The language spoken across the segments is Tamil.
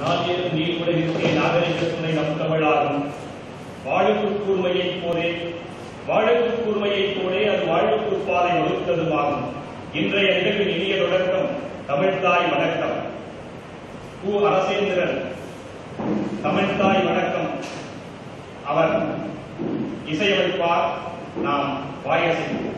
நாகேரும் நீர்வுலகிற்கே நாகரிக துணை நம் தமிழாகும். வாழுக்கு கூர்மையைப் போலே அது வாழ்வுக்கு பாதை வகுத்ததுமாகும். இன்றைய நிகழ்வின் இனிய தொடக்கம் தமிழ்தாய் வணக்கம். கு. அரசேந்திரன் தமிழ்தாய் வணக்கம் அவர் இசையமைப்பார். நாம் வாயசைப்போம்.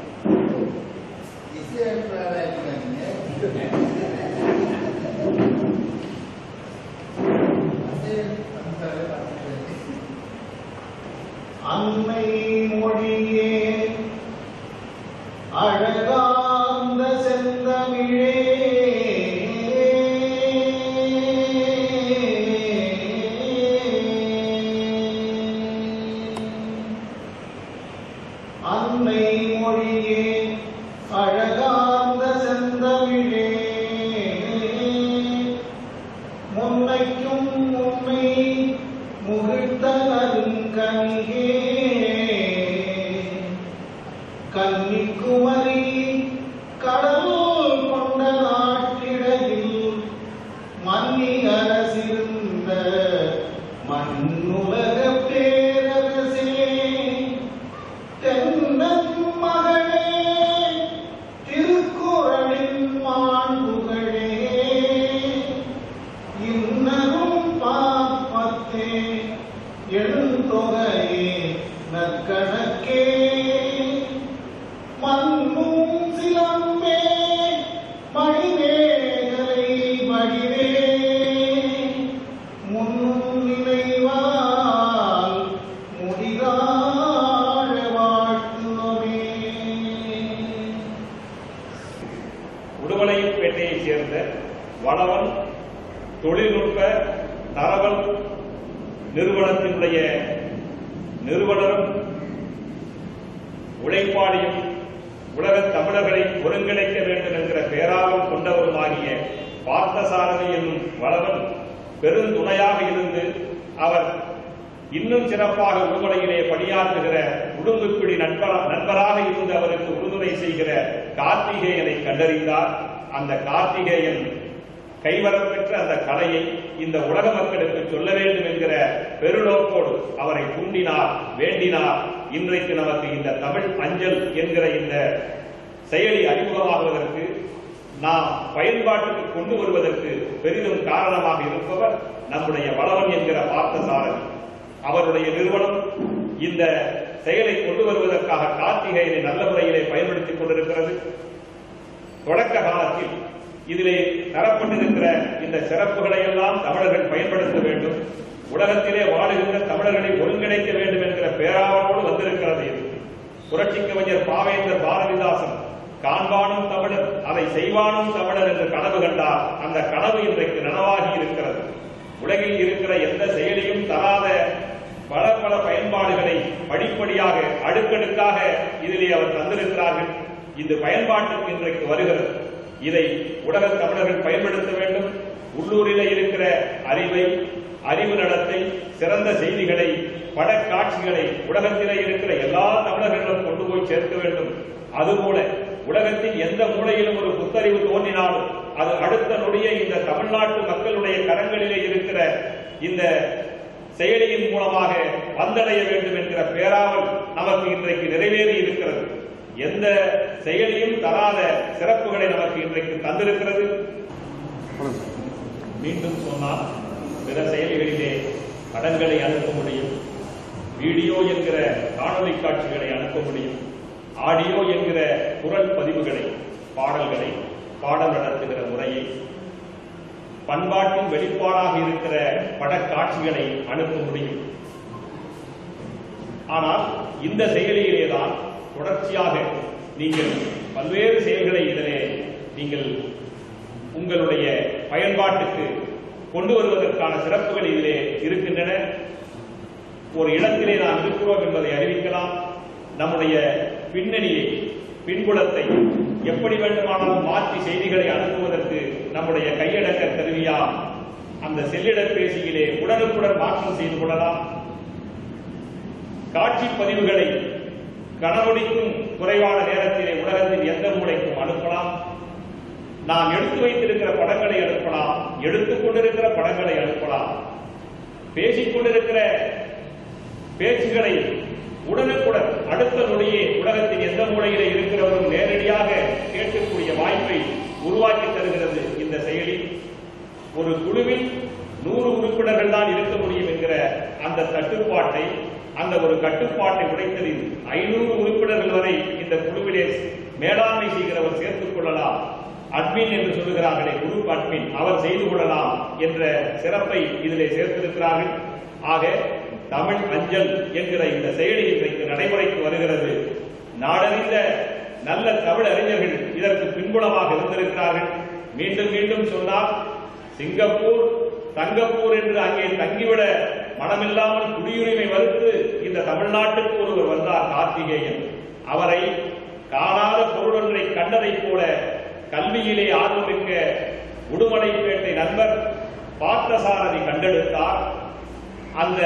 அன்னை மொழியே அழகார்ந்த செந்தமிழே, அன்னை மொழியே அழகார்ந்த செந்தமிழே, முன்னைக்கும் உன்னை முகிழ்த்த நறுங்கனியே, கன்னிக்குமரி கடல் கொண்ட நாட்டிடையில் மன்னி அரசிருந்த மண்ணுலக பேரரசே, தென்னன் மகளே திருக்குறளின் மாண்புகளே, இன்னரும் பாப்பத்தே எழுந்தொகையே நற்கணக்கே, மண்ணும் சிலம்பே மணிமேகலை வடிவே, முன்னும் நினைவால் முடிதாழ வாழ்த்துமே. உடுமலைப்பேட்டையைச் சேர்ந்த வளவன் தொழில்நுட்ப தரவல் நிறுவனத்தினுடைய நிறுவனரும் உழைப்பாளியும் உலகத் தமிழர்களை ஒருங்கிணைக்க வேண்டும் என்கிற பேராவல் கொண்டவருமாகிய பார்த்தசாரதி என்னும் வளவன் பெருந்துணையாக இருந்து அவர் இன்னும் சிறப்பாக உடுமலையிலே பணியாற்றுகிற உடும்புப்பிடி நண்பராக இருந்து அவருக்கு உறுதுணை செய்கிற கார்த்திகேயனை கண்டறிந்தார். அந்த கார்த்திகேயன் கைவரப்பெற்ற அந்த கலையை இந்த உலக மக்களுக்கு சொல்ல வேண்டும் என்கிற பெருநோக்கோடு அவரை தூண்டினார், வேண்டினார். இன்றைக்கு நமக்கு இந்த தமிழ் அஞ்சல் என்கிற இந்த செயலி அறிமுகமாகுவதற்கு, நாம் பயன்பாட்டுக்கு கொண்டு வருவதற்கு பெரிதும் காரணமாக இருப்பவர் நம்முடைய வளவன் என்கிற பார்த்தசாரதி. அவருடைய நிறுவனம் இந்த செயலை கொண்டு வருவதற்காக கார்த்திகேயனை நல்ல முறையிலே பயன்படுத்திக் கொண்டிருக்கிறது. தொடக்க காலத்தில் இதிலே தரப்பட்டிருக்கிற இந்த சிறப்புகளை எல்லாம் தமிழர்கள் பயன்படுத்த வேண்டும், உலகத்திலே வாழுகின்ற தமிழர்களை ஒருங்கிணைக்க வேண்டும் என்கிற பேராவலோடு வந்திருக்கிறது. இது புரட்சி கவிஞர் பாவேந்தர் பாரதிதாசன் காண்பானும் தமிழர் அதை செய்வானும் தமிழர் என்று கனவு கண்டார். அந்த கனவு இன்றைக்கு நனவாகி இருக்கிறது. உலகில் இருக்கிற எந்த செயலியும் தராத பல பல பயன்பாடுகளை படிப்படியாக அடுக்கடுக்காக இதிலே அவர் தந்திருக்கிறார்கள். இந்த பயன்பாட்டுக்கு இன்றைக்கு வருகிறது. இதை உலக தமிழர்கள் பயன்படுத்த வேண்டும். உள்ளூரிலே இருக்கிற அறிவு நடத்தை, சிறந்த செய்திகளை, படக்காட்சிகளை உலகத்திலே இருக்கிற எல்லா தமிழர்களும் கொண்டு போய் சேர்க்க வேண்டும். அதுபோல உலகத்தின் எந்த மூலையிலும் ஒரு புத்தறிவு தோன்றினாலும் அது அடுத்த நொடிய இந்த தமிழ்நாட்டு மக்களுடைய கரங்களிலே இருக்கிற இந்த செயலியின் மூலமாக வந்தடைய வேண்டும் என்கிற பேராவல் நமக்கு இன்றைக்கு நிறைவேறி இருக்கிறது. எந்த செயலியும் தராத சிறப்புகளை நமக்கு இன்றைக்கு தந்திருக்கிறது. மீண்டும் சொன்னால் பிற செயலிகளிலே படங்களை அனுப்ப முடியும், வீடியோ என்கிற காணொலி காட்சிகளை அனுப்ப முடியும், ஆடியோ என்கிற குரல் பதிவுகளை, பாடல்களை, பாடல் நடத்துகிற முறையை, பண்பாட்டின் வெளிப்பாடாக இருக்கிற படக்காட்சிகளை அனுப்ப முடியும். ஆனால் இந்த செயலியிலேதான் தொடர்ச்சியாக நீங்கள் பல்வேறு செயல்களை இதிலே நீங்கள் உங்களுடைய பயன்பாட்டுக்கு கொண்டு வருவதற்கான சிறப்புகள் இதிலே இருக்கின்றன. ஒரு இடத்திலே நாம் இருக்கிறோம் என்பதை அறிவிக்கலாம். நம்முடைய பின்னணியை, பின்புலத்தை எப்படி வேண்டுமானாலும் மாற்றி செய்திகளை அனுப்புவதற்கு நம்முடைய கையடக்க கருவியா அந்த செல்லிடப்பேசியிலே உடனுக்குடன் மாற்றம் செய்து கொள்ளலாம். காட்சி பதிவுகளை கனவொடிக்கும் குறைவான நேரத்திலே உலகத்தின் எந்த மூலைக்கும் அனுப்பலாம். நாம் எடுத்து வைத்திருக்கிற படங்களை அனுப்பலாம், எடுத்துக் கொண்டிருக்கிற படங்களை அனுப்பலாம். பேசிக் கொண்டிருக்கிற பேச்சுகளை உடனுக்குடன் அடுத்த நொடியே உலகத்தின் எந்த மூலையிலே இருக்கிறவரும் நேரடியாக கேட்கக்கூடிய வாய்ப்பை உருவாக்கி தருகிறது இந்த செயலி. ஒரு குழுவில் 100 உறுப்பினர்கள் தான் இருக்க முடியும் என்கிற அந்த தட்டுப்பாட்டை, அந்த ஒரு கட்டுப்பாட்டை உடைத்ததில் 500 உறுப்பினர்கள் வரை இந்த குழுவிலே மேலாண்மை செய்கிறவர் சேர்த்துக் கொள்ளலாம். அட்மின் என்று சொல்லுகிறார்களே, குரூப் அட்மின், அவர் செய்து கொள்ளலாம் என்ற சிறப்பை இதிலே சேர்த்திருக்கிறார்கள். ஆக தமிழ் அஞ்சல் என்கிற இந்த செயலி இன்றைக்கு நடைமுறைக்கு வருகிறது. நாடறிந்த நல்ல தமிழ் அறிஞர்கள் இதற்கு பின்புலமாக இருந்திருக்கிறார்கள். மீண்டும் மீண்டும் சொன்னால், சிங்கப்பூர் தங்கப்பூர் என்று அங்கே தங்கிவிட மனமில்லாமல் குடியுரிமை மறுத்து இந்த தமிழ்நாட்டுக்கு ஒருவர் வந்தார், கார்த்திகேயன். அவரை காணாத பொருளொன்றை கண்டதைப் போல கல்வியிலே ஆர்வமிக்க உடுமலைப்பேட்டை நண்பர் பார்த்தசாரதி கண்டெடுத்தார். அந்த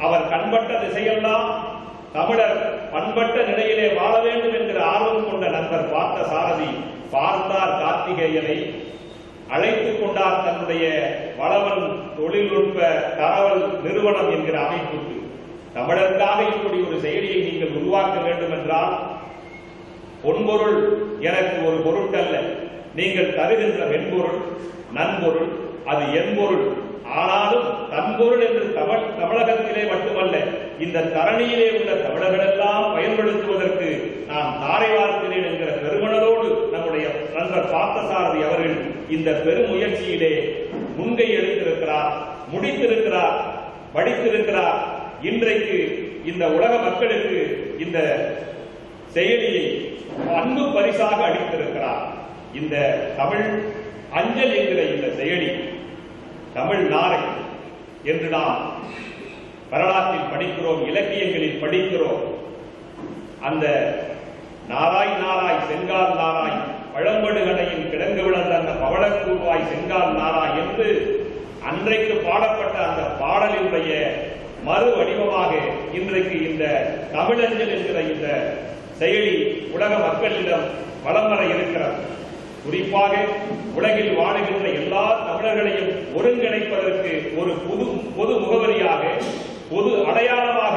அவர் கண்பட்ட திசையெல்லாம் தமிழர் பண்பட்ட நிலையிலே வாழ வேண்டும் என்கிற ஆர்வம் கொண்ட நண்பர் பார்த்தசாரதி பார்த்தார் கார்த்திகேயனை, அழைத்துக் கொண்டார் தன்னுடைய வளவன் தொழில்நுட்ப தகவல் நிறுவனம் என்கிற அமைப்புக்கு. தமிழருக்காக இப்படி ஒரு செயலியை நீங்கள் உருவாக்க வேண்டும் என்றால், பொன்பொருள் எனக்கு ஒரு பொருட்டல்ல, நீங்கள் தருகின்ற மென்பொருள் நன்பொருள், அது என் பொருள். ஆனாலும் தன்பொருள் என்று தமிழகத்திலே மட்டுமல்ல, இந்த தரணியிலே உள்ள தமிழர்களெல்லாம் பயன்படுத்துவதற்கு நான் தாரை வார்க்கிறேன் என்கிற பெருமனதோடு நம்முடைய நண்பர் பார்த்தசாரதி அவர்கள் இந்த பெருமுயற்சியிலே முன்கை எடுத்திருக்கிறார், முடித்திருக்கிறார், படித்திருக்கிறார். இன்றைக்கு இந்த உலக மக்களுக்கு இந்த செயலியை அன்பு பரிசாக அளித்திருக்கிறார். இந்த தமிழ் அஞ்சல் என்கிற இந்த செயலி, தமிழ் நாரை என்று நாம் வரலாற்றில் படிக்கிறோம், இலக்கியங்களில் படிக்கிறோம். அந்த நாராய் நாராய் செங்கால் நாராய் பழம்படுகணையின் கிடங்கு விழுந்த அந்த பவளக்கூர்வாய் செங்கால் நாராய் என்று அன்றைக்கு பாடப்பட்ட அந்த பாடலினுடைய மறு வடிவமாக இன்றைக்கு இந்த தமிழஞ்சல் என்கிற இந்த செயலி உலக மக்களிடம் வலம் வர இருக்கிறது. குறிப்பாக உலகில் வாழுகின்ற எல்லா தமிழர்களையும் ஒருங்கிணைப்பதற்கு ஒரு பொது முகவரியாக, பொது அடையாளமாக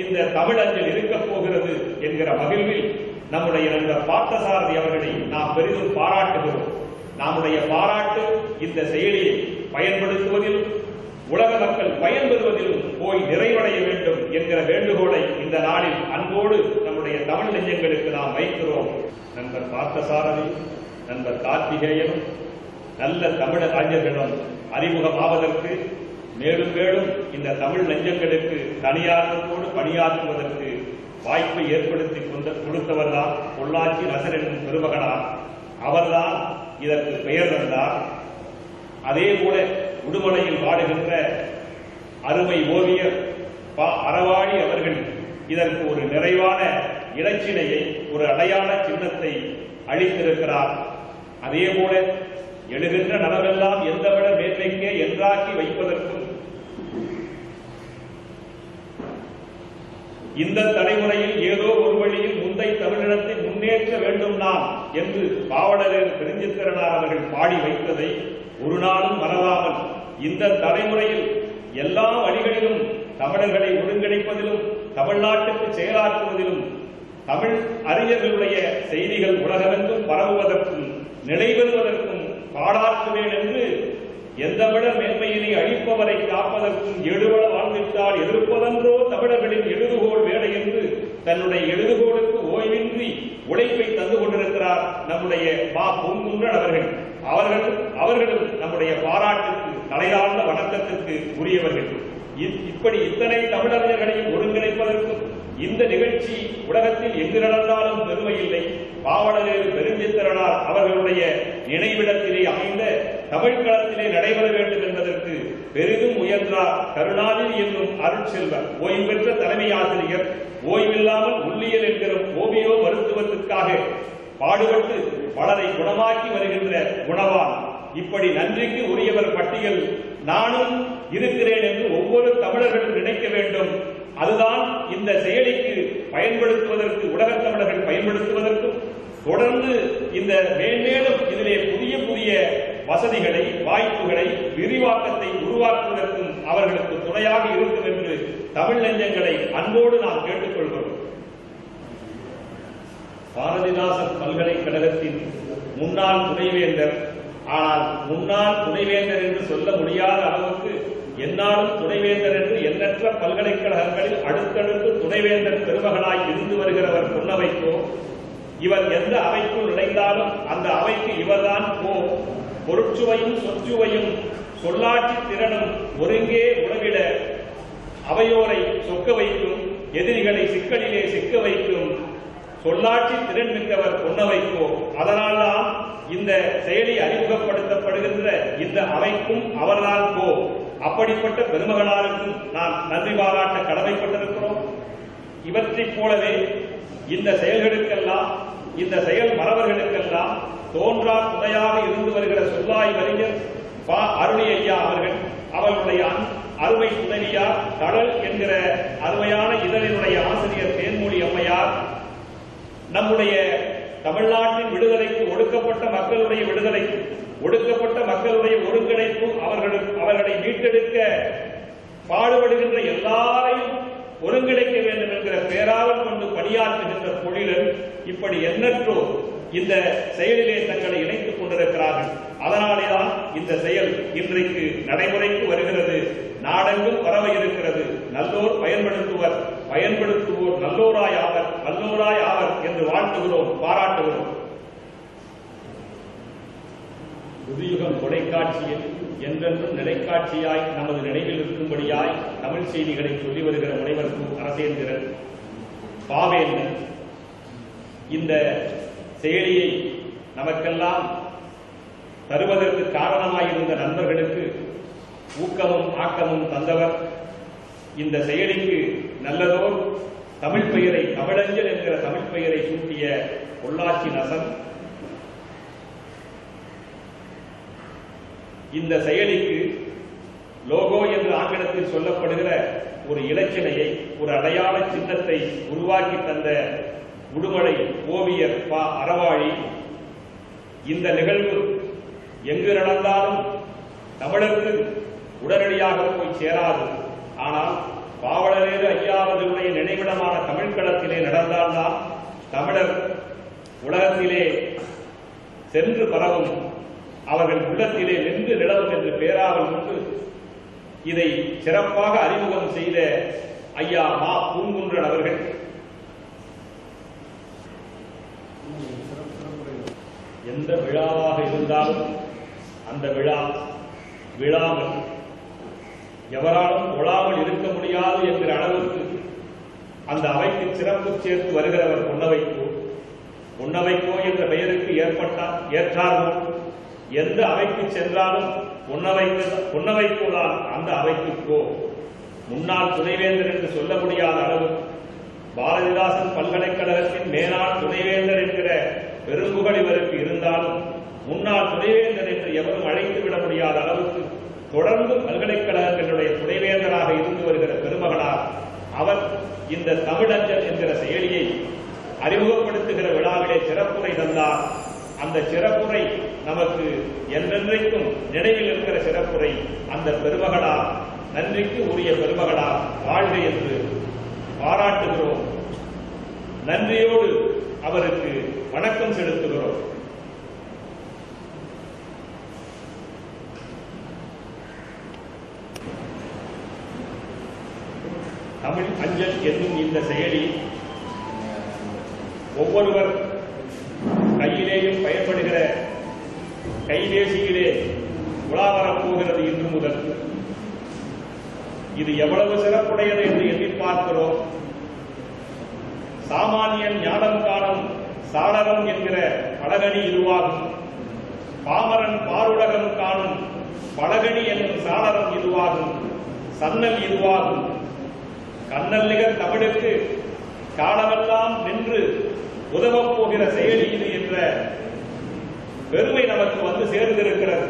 இந்த தமிழஞ்சல் இருக்கப் போகிறது என்கிற மகிழ்வில் நம்முடைய நண்பர் பார்த்தசாரதி அவர்களை நாம் பெரிதும் பாராட்டுகிறோம். நம்முடைய பாராட்டு இந்த செயலியை பயன்படுத்துவதிலும் உலக மக்கள் பயன்பெறுவதிலும் போய் நிறைவடைய வேண்டும் என்கிற வேண்டுகோளை இந்த நாளில் அன்போடு நம்முடைய தமிழ் நெஞ்சங்களுக்கு நாம் வைக்கிறோம். நண்பர் பார்த்தசாரதி, நண்பர் கார்த்திகேயன் நல்ல தமிழ் அறிஞர்களிடம் அறிமுகமாவதற்கு, மேலும் மேலும் இந்த தமிழ் நெஞ்சங்களுக்கு தனியார்வத்தோடு பணியாற்றுவதற்கு வாய்ப்பை ஏற்படுத்தி கொடுத்தவர்தான் பொள்ளாச்சி நசர் என்னும் பெருமகனார். அவர்தான் இதற்கு பெயர் தந்தார். அதே போல உடுமலையில் வாடுகின்ற அருமை ஓவியர் அறவாழி அவர்கள் இதற்கு ஒரு நிறைவான இலச்சினையை, ஒரு அடையாள சின்னத்தை அளித்திருக்கிறார். அதே போல எழுகின்ற நலமெல்லாம் எந்த விட மேன்மைக்கே என்றாக்கி வைப்பதற்கும் இந்த தலைமுறையில் ஏதோ ஒரு வழியில் முந்தை தமிழினத்தை முன்னேற்ற வேண்டும் நாம் என்று பாவலர் பெருஞ்சித்திரனார் அவர்கள் பாடி வைத்ததை ஒரு நாளும் மறவாமல் இந்த தலைமுறையில் எல்லா வழிகளிலும் தமிழர்களை ஒருங்கிணைப்பதிலும் தமிழ்நாட்டுக்கு செயலாற்றுவதிலும் தமிழ் அறிஞர்களுடைய செய்திகள் உலகமெங்கும் பரவுவதற்கும் நிலைபெறுவதற்கும் பாடாற்றுவேன் என்று எந்த விட மேன்மையினை அழிப்பவரை காப்பதற்கும் எழுவள வாழ்ந்திட்டால் எதிர்ப்பதன்றோ தமிழர்களின் எழுதுகோள் வேலை என்று தன்னுடைய எழுதுகோளுக்கு ஓய்வின்றி உழைப்பை தந்து கொண்டிருக்கிறார் நம்முடைய மா பூங்குன்றன் அவர்கள். அவர்களும் நம்முடைய பாராட்டுக்கு, தலையார்ந்த வணக்கத்திற்கு உரியவர்கள். இப்படி இத்தனை தமிழறிஞர்களையும் ஒருங்கிணைப்பதற்கும் இந்த நிகழ்ச்சி உலகத்தில் எங்கு நடந்தாலும் பெருமை இல்லை. பாவலர் பெருஞ்சித்திரனார் அவர்களுடைய நினைவிடத்திலே அமைந்த தமிழ் களத்திலே நடைபெற வேண்டும் என்பதற்கு பெரிதும் முயன்றார் கருணாநிதி என்னும் அருட்செல்வர், ஓய்வு பெற்ற தலைமை ஆசிரியர், ஓய்வில்லாமல் உள்ளியல் என்கிற ஓவியோ மருத்துவத்திற்காக பாடுபட்டு பலரை குணமாக்கி வருகின்ற குணவான். இப்படி நன்றிக்கு உரியவர் பட்டியல் நானும் இருக்கிறேன் என்று ஒவ்வொரு தமிழர்களும் நினைக்க வேண்டும். அதுதான் இந்த செயலிக்கு பயன்படுத்துவதற்கு, உலகத் தமிழர்கள் பயன்படுத்துவதற்கும் தொடர்ந்து இந்த மேன்மேலும் இதிலே புதிய புதிய வசதிகளை, வாய்ப்புகளை, விரிவாக்கத்தை உருவாக்குவதற்கும் அவர்களுக்கு துணையாக இருக்கும் என்று தமிழ் நெஞ்சங்களை அன்போடு நாம் கேட்டுக்கொள்கிறோம். பாரதிதாசன் பல்கலைக்கழகத்தின் முன்னாள் துணைவேந்தர், ஆனால் முன்னாள் துணைவேந்தர் என்று சொல்ல முடியாத அளவுக்கு என்னாலும் துணைவேந்தர் என்று எண்ணற்ற பல்கலைக்கழகங்களில் அடுத்தடுத்து துணைவேந்தர் பெருமகனாய் இருந்து வருகிறவர் பொன்னவைக்கோ, இவர் எந்த அவைக்குள் நுழைந்தாலும் அந்த அவைக்கு இவர்தான் பொருட்சுவையும் சொற்சுவையும் சொல்லாட்சி திறனும் ஒருங்கே உறவிட அவையோரை சொக்க வைக்கும், எதிரிகளை சிக்கலிலே சிக்க வைக்கும் சொல்லாட்சி திறன் மிக்கவர் பொன்னவைக்கோ. அதனால்தான் இந்த செயலி அறிமுகப்படுத்தப்படுகின்ற இந்த அவைக்கும் அவர்தான் அப்படிப்பட்ட பெருமகனாருக்கும் நாம் நன்றி பாராட்ட கடமைப்பட்டிருக்கிறோம். இவற்றைப் போலவே இந்த செயல்களுக்கெல்லாம், இந்த செயல் மறவர்களுக்கெல்லாம் தோன்றா துணையாக இருந்து வருகிற சொல்லாய் வலிஞர் பா. அருணி ஐயா அவர்கள், அவர்களுடைய அருமை துணைவியார் கடல் என்கிற அருமையான இதழினுடைய ஆசிரியர் தேன்மொழி அம்மையார், நம்முடைய தமிழ்நாட்டின் விடுதலைக்கு, ஒடுக்கப்பட்ட மக்களுடைய விடுதலைக்கு, ஒடுக்கப்பட்ட மக்களுடைய ஒருங்கிணைப்பு, அவர்களை மீட்டெடுக்க பாடுபடுகின்ற எல்லாரையும் ஒருங்கிணைக்க வேண்டும் என்கிற பேராவல் கொண்டு பணியாற்றுகின்ற பொழிலர், இப்படி எண்ணற்றோர் இந்த செயலிலே தங்களை இணைத்துக் கொண்டிருக்கிறார்கள். அதனாலேதான் இந்த செயல் இன்றைக்கு நடைமுறைக்கு வருகிறது, நாடெங்கும் பரவ இருக்கிறது. நல்லோர் பயன்படுத்துவோர் நல்லோராய் ஆவர், வல்லோராய் ஆவர் என்று வாழ்த்துகிறோம், பாராட்டுகிறோம். புதுயுகம் தொலைக்காட்சியில் என்றென்றும் நிலைக்காட்சியாய் நமது நினைவில் இருக்கும்படியாய் தமிழ் செய்திகளை சொல்லி வருகிற முனைவர் அரசேந்திரன் பாவேந்தன் இந்த செயலியை நமக்கெல்லாம் தருவதற்கு காரணமாயிருந்த நண்பர்களுக்கு ஊக்கமும் ஆக்கமும் தந்தவர். இந்த செயலிக்கு நல்லதோர் தமிழ் பெயரை, தமிழஞ்சல் என்கிற தமிழ் பெயரை சூட்டிய பொள்ளாச்சி நசன் இந்த செயலிக்கு லோகோ என்று ஆங்கிலத்தில் சொல்லப்படுகிற ஒரு இலச்சினையை, ஒரு அடையாள சின்னத்தை உருவாக்கி தந்த உடுமலை ஓவியர் பா. அறவாழி, இந்த நிகழ்வு எங்கு நடந்தாலும் தமிழருக்கு உடனடியாக போய் சேராது. ஆனால் பாவலரேறு ஐயாவர்களுடைய நினைவிடமான தமிழ்களத்திலே நடந்தால்தான் தமிழர் உலகத்திலே சென்று பரவும், அவர்கள் உள்ளத்திலே நின்று நிலவும் என்று பேராவல் கொண்டு இதை சிறப்பாக அறிமுகம் செய்த ஐயா மா. பூங்குன்றன் அவர்கள் எந்த விழாவாக இருந்தாலும் அந்த விழா விழாமல், எவராலும் ஒழாமல் இருக்க முடியாது என்கிற அளவுக்கு அந்த அவைக்கு சிறப்பு சேர்த்து வருகிறவர் பொன்னவைக்கோ என்ற பெயருக்கு ஏற்றார்கள். எந்த அவைக்கு சென்றாலும் பொன்னவைக்கோதான் அந்த அவைக்கு முன்னாள் துணைவேந்தர் என்று சொல்ல முடியாத அளவு பாரதிதாசன் பல்கலைக்கழகத்தின் மேலாள் துணைவேந்தர் என்கிற பெரும்புகழ் இவருக்கு இருந்தாலும் முன்னாள் துணைவேந்தர் என்று எவரும் அழைத்து விட முடியாத அளவுக்கு தொடர்ந்து பல்கலைக்கழகங்களுடைய துணைவேந்தராக இருந்து வருகிற பெருமகனார் அவர் இந்த தமிழஞ்சல் என்கிற செயலியை அறிமுகப்படுத்துகிற விழாவிலே சிறப்புரை தந்தார். அந்த சிறப்புரை நமக்கு என்றென்றைக்கும் நினைவில் இருக்கிற சிறப்புரை. அந்த பெருமகனார், நன்றிக்கு உரிய பெருமகனார் வாழ்க என்று பாராட்டுகிறோம். நன்றியோடு அவருக்கு வணக்கம் செலுத்துகிறோம். தமிழ் அஞ்சல் என்னும் இந்த செயலி ஒவ்வொருவர் கையிலேயும் பயன்படுகிற கைபேசியிலே உலாவரப் போகிறது இன்று முதல். இது எவ்வளவு சிறப்புடையது என்று எண்ணி பார்க்கிறோம். சாமானியன் ஞானம் காணும் சாளரம் என்கிற படகணி இதுவாகும். பாமரன் பாருலகம் காணும் படகணி என்னும் சாளரம் இதுவாகும். சன்னல் இதுவாகும். கண்ணல் நிகர் தமிழுக்கு காலமெல்லாம் நின்று உதவப் போகிற செயலி இது என்ற பெருமை நமக்கு வந்து சேர்ந்திருக்கிறது.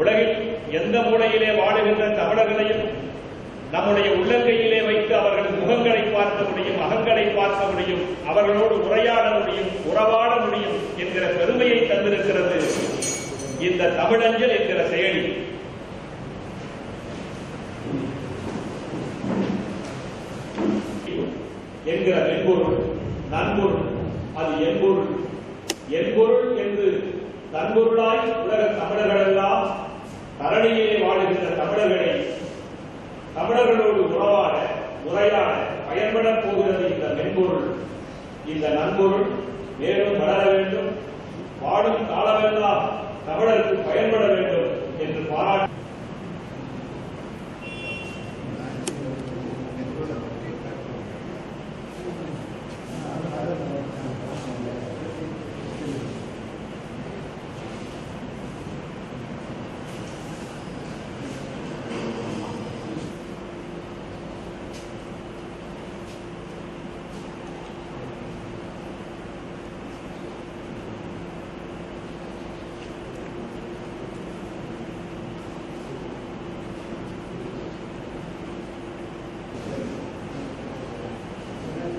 உலகில் எந்த மூலையிலே வாழுகின்ற தமிழர்களையும் நம்முடைய உள்ளங்கையிலே வைத்து அவர்கள் முகங்களை பார்க்க முடியும், அகங்களை பார்க்க முடியும், அவர்களோடு உரையாட முடியும், உறவாட முடியும் என்கிற பெருமையை தந்திருக்கிறது இந்த தமிழஞ்சல் என்கிற செயலி. என்கிற மென்பொருள், நன்பொருள், அது என்பொருள். என்பொருள் என்று நன்பொருளாய் உலக தமிழர்களெல்லாம் தரணியிலே வாழுகின்ற தமிழர்களை தமிழர்களோடு உறவாட முறையான பயன்படப் போகிறது இந்த மென்பொருள். இந்த நன்பொருள் மேலும் வளர வேண்டும், வாழும் காலமெல்லாம் தமிழருக்கு பயன்பட வேண்டும் என்று பாராட்டு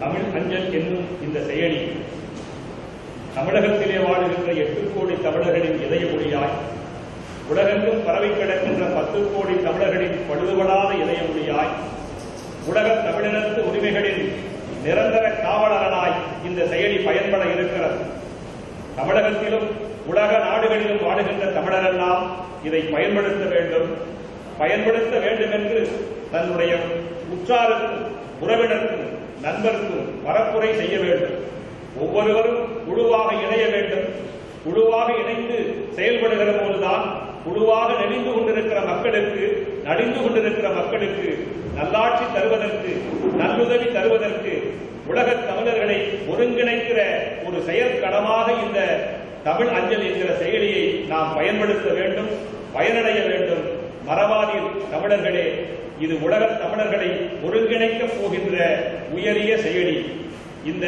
தமிழ் அஞ்சல் என்னும் இந்த செயலி தமிழகத்திலே வாழுகின்ற 8 கோடி தமிழர்களின் இதய மொழியாய், உலகெங்கும் பரவி கிடக்கின்ற 10 கோடி தமிழர்களின் பழுதுபடாத இதய மொழியாய், உலக தமிழினத்து உரிமைகளின் நிரந்தர காவலனாய் இந்த செயலி பயன்பட இருக்கிறது. தமிழகத்திலும் உலக நாடுகளிலும் வாழுகின்ற தமிழரெல்லாம் இதை பயன்படுத்த வேண்டும் என்று தன்னுடைய உற்றாருக்கும் உறவினருக்கும் நண்பருக்கும் பரப்புரை செய்ய வேண்டும். ஒவ்வொருவரும் குழுவாக இணைய வேண்டும். குழுவாக இணைந்து செயல்படுகிற போதுதான் குழுவாக நெளிந்து கொண்டிருக்கிற மக்களுக்கு நல்லாட்சி தருவதற்கு, நல்லுதவி தருவதற்கு, உலக தமிழர்களை ஒருங்கிணைக்கிற ஒரு செயற்களமாக இந்த தமிழ் அஞ்சல் என்கிற செயலியை நாம் பயன்படுத்த வேண்டும், பயனடைய வேண்டும். மறவாதீர் தமிழர்களே, இது உலக தமிழர்களை ஒருங்கிணைக்கப் போகின்ற உயரிய செயலி. இந்த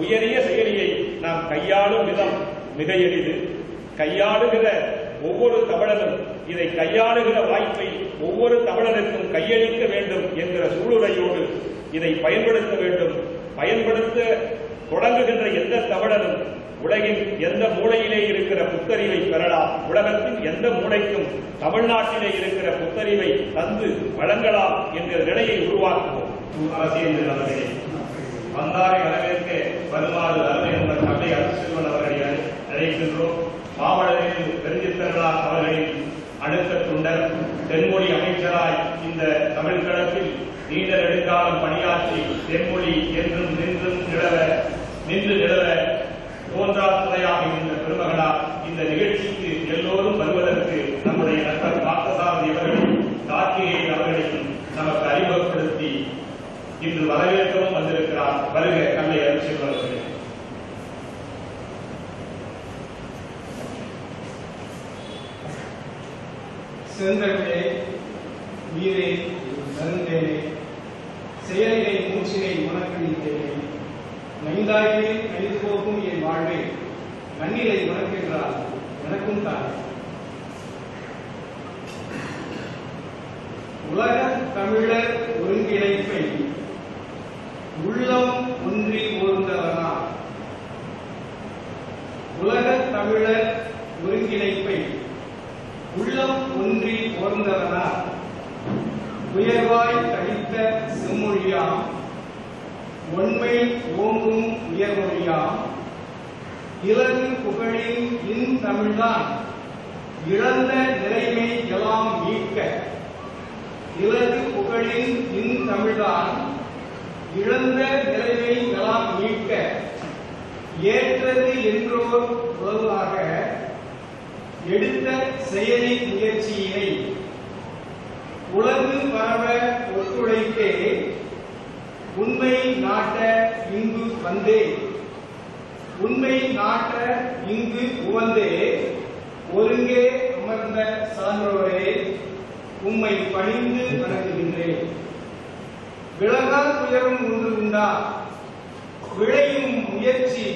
உயரிய செயலியை நாம் கையாளும் விதம் மிக எளிது. கையாளுகிற ஒவ்வொரு தமிழரும் இதை கையாளுகிற வாய்ப்பை ஒவ்வொரு தமிழருக்கும் கையளிக்க வேண்டும் என்கிற சூளுரையோடு இதை பயன்படுத்த வேண்டும். பயன்படுத்த தொடங்குகின்ற எந்த தமிழரும் உலகின் எந்த மூலையிலே இருக்கிற புத்தறிவை பெறலாம். உலகத்தின் எந்த மூலைக்கும் தமிழ்நாட்டிலே இருக்கிற புத்தறிவை தந்து வழங்கலாம் என்கிற நிலையை உருவாக்குவோம். அரசியல் அவர்களே, வந்தாரை வரவேற்க வருமாறு அருமையுள்ள தந்தை அரசியல்வன் அவர்களை அழைக்கின்றோம். மாவட்டத்தில் பெருஞ்சித்திரனார் அவர்களின் அடுத்த தொண்டர், தென்மொழி அமைச்சராய் இந்த தமிழ் களத்தில் நீண்ட நெடுங்காலம் பணியாற்றி தென்மொழி என்றும் நின்று நிலவ தோன்றா துறையாக இருந்த பெருமகனார் இந்த நிகழ்ச்சிக்கு எல்லோரும் வருவதற்கு நம்முடைய நண்பர் பார்த்தசாரதி அவர்களையும் கார்த்திகேயன் அவர்களையும் நமக்கு அறிமுகப்படுத்தி இன்று வரவேற்கவும் வந்திருக்கிறார். வருக கல்லை அரசியல் அவர்களே. செந்தமிழே, நீரே மருந்தேனே, செயலினை மூச்சினை உனக்களித்தேனே, நைந்தாயிலே நைந்து போகும் என் வாழ்வே, நன்னிலை உனக்கென்றால் எனக்கும் தான். உலக தமிழர் ஒருங்கிணைப்பை உள்ளம் ஒன்றி ஓர்ந்தவனார். உலக தமிழர் ஒருங்கிணைப்பை உள்ளம் ஒன்றி ஓர்ந்தவனார். உயர்வாய் கழித்த செம்மொழியாம், ஒன்மை ஓங்கும் உயர்மொழியாம், இலகு புகழின் இன் தமிழ்தான் இழந்த நிலைமை எல்லாம் மீட்க. இலகு புகழின் இன் தமிழ்தான் இழந்த நிலைமை எல்லாம் மீட்க. ஏற்றது என்றோர் உறவாக எடுத்த செயலி முயற்சியினை உலகு பரவ ஒத்துழைத்தே உண்மை நாட்ட இங்கு வந்தே. உண்மை நாட்ட இங்கு உவந்தே ஒருங்கே அமர்ந்த சான்றோரே, உம்மை பணிந்து வணங்குகின்றேன். விலகா துயரம் ஒன்று உண்டா, விளையும் முயற்சி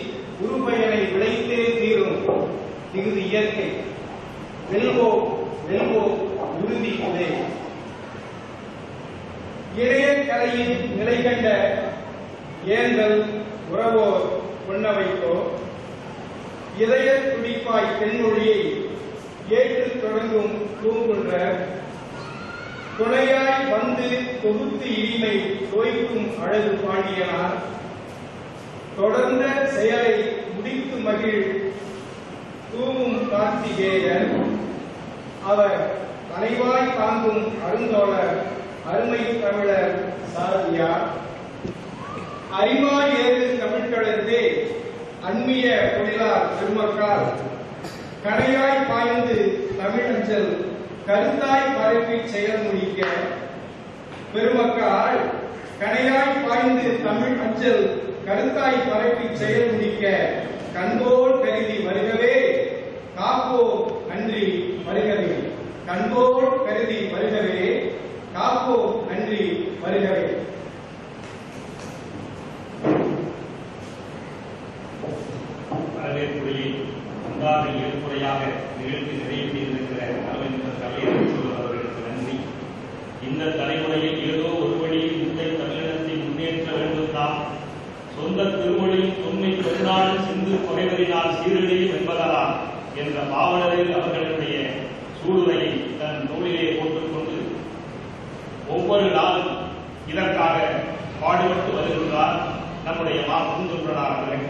உருபயனை விளைத்தே தீரும். இது இயற்கை. வெல்வோ வெல்வோ உறுதி இதே. இளைய கலையின் நிலை கண்ட ஏந்தல் உறவோர் பொன்னவைத்தோ, இதய துடிப்பாய் தென்மொழியை ஏற்று தொடங்கும் பூங்குன்றர் துணையாய் வந்து தொகுத்து இனிமை தோய்க்கும் அழகு பாண்டியனார் தொடர்ந்த செயலை முடித்து மகிழ் தூவும் கார்த்திகேயன் அவர் அனைவாய் தாங்கும் அருந்தோழர் அருமை தமிழர் சாரதியார் அறிவாய் ஏறு தமிழ்கடந்தே அந்நிய தொழிலார் பெருமக்கள் கடையாய் பாய்ந்து தமிழ் அஞ்சல் கருத்தாய் பரப்பி செயல் முடிக்க பெருமக்கள் கடையாய் பாய்ந்து தமிழ் அஞ்சல் கருத்தாய் பரப்பி செயல் முடிக்க கண்போல் கருதி வருகவே காப்போ நன்றி வருகவே கண்போல் கருதி வருகவே காப்போ நன்றி வருகவே. வரவேற்புரையை உண்டாக ஏற்புரையாக நிகழ்ச்சி நிறைவு செய்திருக்கிற அரவிந்தர் கலையரசு அவர்களுக்கு நன்றி. இந்த தலைமுறையில் ஏதோ ஒரு வழியில் முந்தை தமிழினத்தை முன்னேற்ற வேண்டும் தான் சொந்த திருமொழியும் தொன்மை தொழிலாளர் சிந்து குறைவரினால் சீரழியும் என்பதனால் என்ற பாவலரில் அவர்களுடைய சூளுரையை தன் நூலிலே போட்டுக்கொண்டு ஒவ்வொரு நாளும் இதற்காக பாடுபட்டு வருகின்றார் நம்முடைய பூங்குன்றனார் அவர்கள்.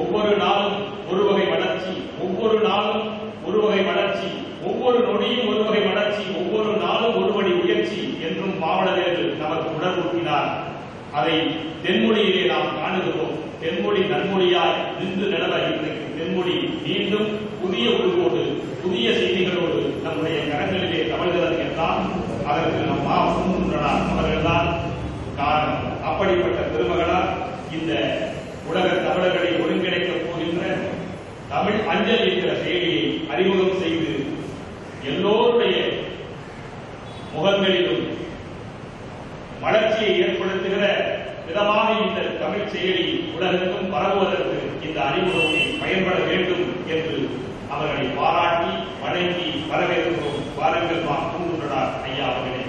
ஒவ்வொரு நாளும் ஒரு வகை வளர்ச்சி, ஒவ்வொரு நாளும் ஒரு வகை வளர்ச்சி, ஒவ்வொரு நொடியும் ஒரு வகை வளர்ச்சி, ஒவ்வொரு நாளும் ஒருவடி உயர்ச்சி என்றும் பாவலர்கள் நமக்கு உணர்வூட்டினார். அதை தென்மொழியிலே நாம் காணுகிறோம். தென்மொழி நன்மொழியாய் நின்று நிலவ இன்றைக்கு தென்மொழி மீண்டும் புதிய உருவோடு புதிய செய்திகளோடு நம்முடைய கரங்களிலே தவழ்கிறது என்றால் அதற்கு நம் பூங்குன்றனார் அவர்கள்தான் காரணம். அப்படிப்பட்ட பெருமகளால் இந்த உலக தமிழர்களை ஒருங்கிணைக்கப் போகின்ற தமிழ் அஞ்சல் என்கிற செயலியை அறிமுகம் செய்து எல்லோருடைய முகங்களிலும் வளர்ச்சியை ஏற்படுத்துகிற விதமாக இந்த தமிழ் செயலி உலகத்துக்கும் பரவுவதற்கு இந்த அறிமுகத்தை பயன்பட வேண்டும் என்று அவர்களை பாராட்டி வணங்கி வரவேற்கிறோம். வாருங்கள் பூங்குன்றனார் ஐயா அவர்களே.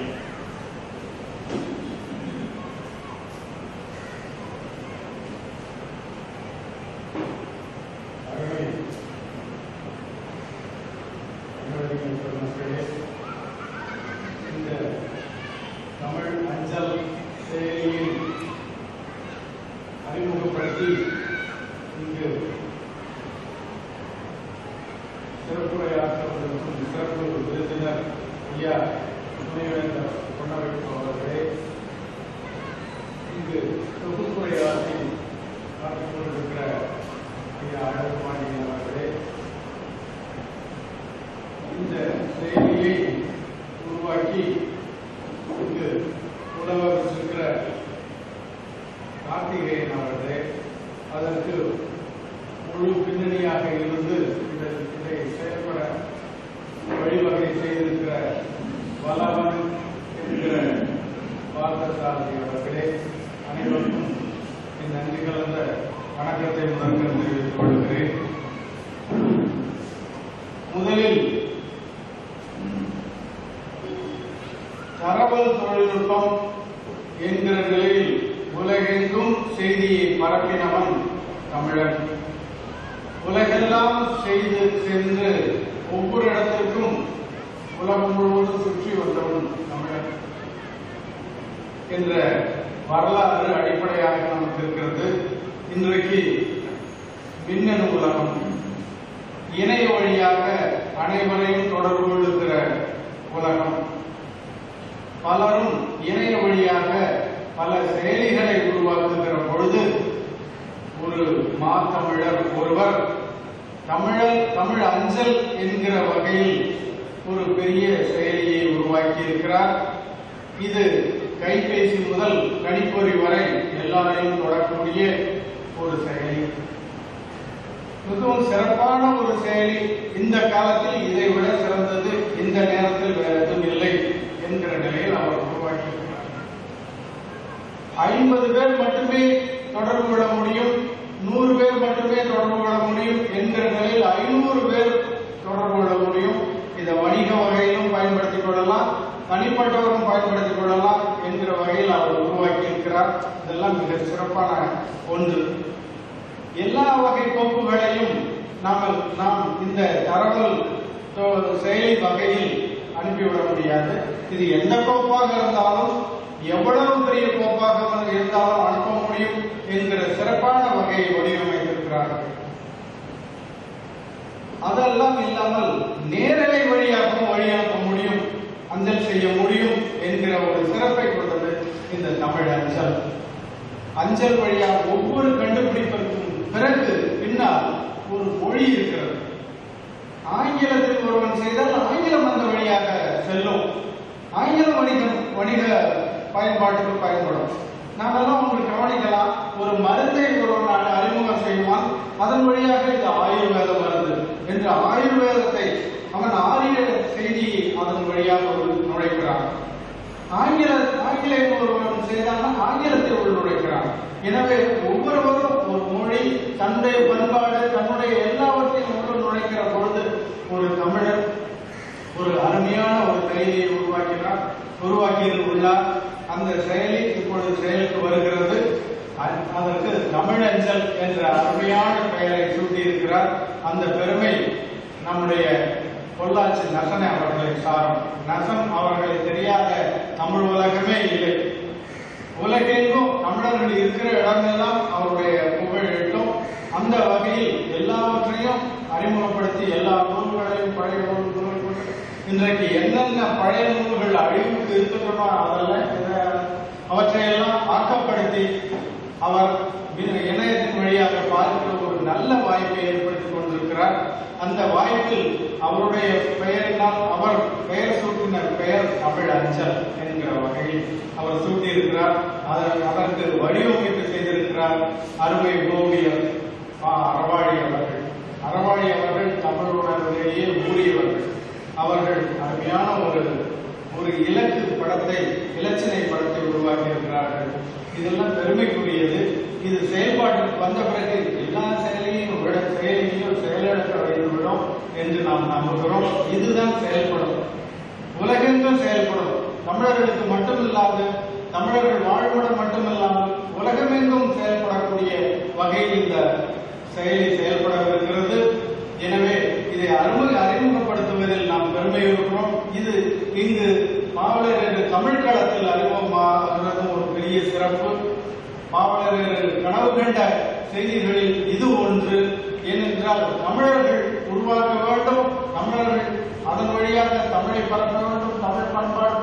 இந்த தமிழ் அஞ்சல் செயலியை அறிமுகப்படுத்தி இங்கு சிறப்புரையாற்றுவதற்கும் சிறப்பு விருந்தினர் ஐயா துணைவேந்தர் கொண்டவைப்பு அவர்களே, இங்கு தொகுப்புரையாற்றி பார்த்துக் கொண்டிருக்கிற ஐயா அழகுபாண்டியன் அவர்களே, இந்த செயலியை உருவாக்கி இங்கு புலவர் இருக்கிற கார்த்திகேயன் அவர்களே, அதற்கு முழு பின்னணியாக இருந்து இதை செயல்பட வழிவகை செய்திருக்கிற வல்லவன் என்கிற பார்த்தசாரதி அவர்களே, அனைவருக்கும் என் நன்றி கலந்த வணக்கத்தை முதற்கண் தெரிவித்துக் கொள்கிறேன். முதலில் தகவல் தொழில்நுட்பம் என்கிற நிலையில் உலகெங்கும் செய்தியை பரப்பினவன் தமிழன். உலகெல்லாம் செய்து சென்று ஒவ்வொரு இடத்திற்கும் உலகம் முழுவதும் சுற்றி வந்தவன் தமிழன் என்ற வரலாறு அடிப்படையாக நமக்கு இருக்கிறது. இன்றைக்கு மின்னணு உலகம், இணைய வழியாக அனைவரையும் தொடர்பு கொள்ளுகிற உலகம், பலரும் இணைய வழியாக பல செயலிகளை உருவாக்குகிற பொழுது ஒரு மாத்தமிழர் ஒருவர் தமிழ் அஞ்சல் என்கிற வகையில் ஒரு பெரிய செயலியை உருவாக்கி இருக்கிறார். இது கைபேசி முதல் கணிப்பொறி வரை எல்லாரையும் தொடரக்கூடிய ஒரு செயலி, மிகவும் சிறப்பான ஒரு செயலி. இந்த காலத்தில் இதை விட சிறந்தது இந்த நேரத்தில் வேறு எதுவும் இல்லை என்கிற நிலையில் அவர் உருவாக்கியிருக்கிறார். 50 பேர் மட்டுமே தொடர்பு கொள்ள முடியும், 100 பேர் மட்டுமே தொடர்பு கொள்ள முடியும் என்கிற நிலையில் 500 பேர் தொடர்பு கொள்ள முடியும். இதை வணிக வகையிலும் பயன்படுத்திக் கொள்ளலாம், தனிப்பட்டவரும் பயன்படுத்திக் கொள்ளலாம் என்கிற வகையில் அவர் உருவாக்கி இருக்கிறார். இதெல்லாம் மிக சிறப்பான ஒன்று. எல்லா வகை கோப்புகளையும் நாம் இந்த தரவல் செயலி வகையில் அனுப்பிவிட முடியாது. இது எந்த கோப்பாக இருந்தாலும் எவ்வளவு பெரிய கோப்பாக இருந்தாலும் அனுப்ப முடியும் என்கிற சிறப்பான வகையை வடிவமைத்திருக்கிறார்கள். அதெல்லாம் இல்லாமல் நேரலை வழியாகவும் வழி அனுப்ப முடியும், அஞ்சல் செய்ய முடியும் என்கிற ஒரு சிறப்பை கொண்டது இந்த தமிழ் அஞ்சல். அஞ்சல் வழியாக ஒவ்வொரு கண்டுபிடிப்பிற்கும் பிறகு பின்னால் ஒரு மொழி இருக்கிறது. ஆங்கிலத்தில் ஒருவன் செய்தால் ஆங்கிலம் அந்த வழியாக செல்லும், ஆங்கில வணிக பயன்பாட்டுக்கு பயன்படும். நாமெல்லாம் உங்களுக்கு கவனிக்கலாம், ஒரு மருந்தை ஒருவன் அறிமுகம் செய்வான், அதன் வழியாக இது ஆயுர்வேத மருந்து என்று ஆயுர்வேதத்தை அவன் ஆரிய செய்தியை அதன் வழியாக நுழைக்கிறான். ஆங்கிலம் ஒருவன் செய்தான் ஆங்கிலத்தை உள் நுழைக்கிறான். எனவே ஒவ்வொருவரும் ஒரு மொழி, தன்னுடைய பண்பாடு, தன்னுடைய எல்லாவற்றையும் உள்ள நுழைக்கிற பொழுது ஒரு தமிழர் ஒரு அருமையான ஒரு செயலியை உருவாக்கியுள்ளார். அந்த செயலி இப்பொழுது செயலுக்கு வருகிறது. அதற்கு தமிழ் அஞ்சல் என்ற அருமையான பெயரை சூட்டியிருக்கிறார். அந்த பெருமை நம்முடைய பொள்ளாச்சி நசன் அவர்களை சாரும். நசன் அவர்களை தெரியாத தமிழ் உலகமே இல்லை. உலகெங்கும் தமிழர்கள் இருக்கிற இடமெல்லாம் அவருடைய புகழ் எட்டும். அந்த வகையில் எல்லாவற்றையும் அறிமுகப்படுத்தி எல்லா நூல்களையும் பழைய நூல்கள் இன்றைக்கு என்னென்ன பழைய நூல்கள் அழிவுக்கு இருக்கணுமோ அவற்றையெல்லாம் ஆக்கப்படுத்தி அவர் இணையத்தின் வழியாக பார்க்கிற ஒரு நல்ல வாய்ப்பை ஏற்படுத்திக் கொண்டிருக்கிறார். அந்த வாய்ப்பில் அவருடைய பெயரினால் அவர் பெயர் சூட்டின பெயர் தமிழ் அஞ்சல் என்கிற வகையில் அவர் சூட்டியிருக்கிறார். அதற்கு வடிவமைப்பு செய்திருக்கிறார் அருமை ஓவியர் அறவாழி அவர்கள். அறவாழி அவர்கள் தமிழுடனேயே ஊறியவர்கள். அவர்கள் அருமையான ஒரு இலச்சினை படத்தை உருவாக்கி இருக்கிறார்கள். இதெல்லாம் பெருமைக்குரியது. இது செயல்பாட்டுக்கு வந்த பிறகு எல்லா செயலையும் செயலிழக்க வைத்துவிடும் என்று நாம் நம்புகிறோம். இதுதான் செயல்படும், உலகெங்கும் செயல்படும். தமிழர்களுக்கு மட்டுமில்லாது, தமிழர்கள் வாழ்விடம் மட்டுமில்லாமல் உலகமெங்கும் செயல்படக்கூடிய வகையில் இந்த செயலி செயல்படவிருக்கிறது. எனவே இதை அறிமுகப்படுத்துவதில் நாம் பெருமையுறுகிறோம். இது இங்கு பாவலரேறு தமிழ் களத்தில் அறிமுகமாகிறது ஒரு பெரிய சிறப்பு. பாவலரேறு கனவு கண்ட செய்திகளில் இது ஒன்று. ஏனென்றால் தமிழர்கள் உருவாக்க வேண்டும், தமிழர்கள் அதன் வழியாக தமிழை பரப்ப வேண்டும், தமிழ் பண்பாடு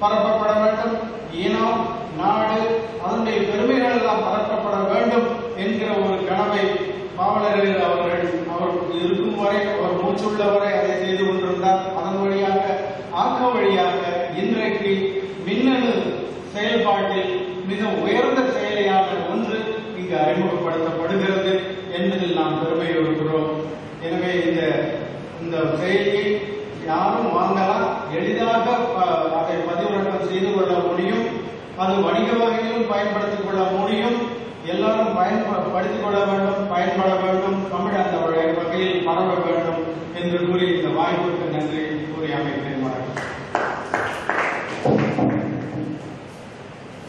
பரப்பப்பட வேண்டும், இனம் நாடு அதனுடைய பெருமைகள் எல்லாம் பரப்பப்பட வேண்டும் என்கிற ஒரு கனவை பாவலரேறு அவர் இருக்கும் வரை, அவர் மூச்சுள்ள வரை அதை செய்து கொண்டிருந்தார். அதன் வழியாக ஆக்க வழியாக இன்றைக்கு மின்னணு செயல்பாட்டில் மிக உயர்ந்த செயலியான ஒன்று இங்கு அறிமுகப்படுத்தப்படுகிறது என்பதில் நாம் பெருமை கொள்கிறோம். எனவே இந்த செயலியை யாரும் வாங்கலாம், எளிதாக அதை பதிவிறக்கம் செய்து கொள்ள முடியும், அது வணிக வகையிலும் பயன்படுத்திக் கொள்ள முடியும். எல்லாரும் பயன்படுத்திக் கொள்ள வேண்டும், பயன்பட வேண்டும், தமிழ் அந்த வகையில் பரவ வேண்டும் என்று கூறி இந்த வாய்ப்புக்கு நன்றி கூறி அமைக்கிறேன்.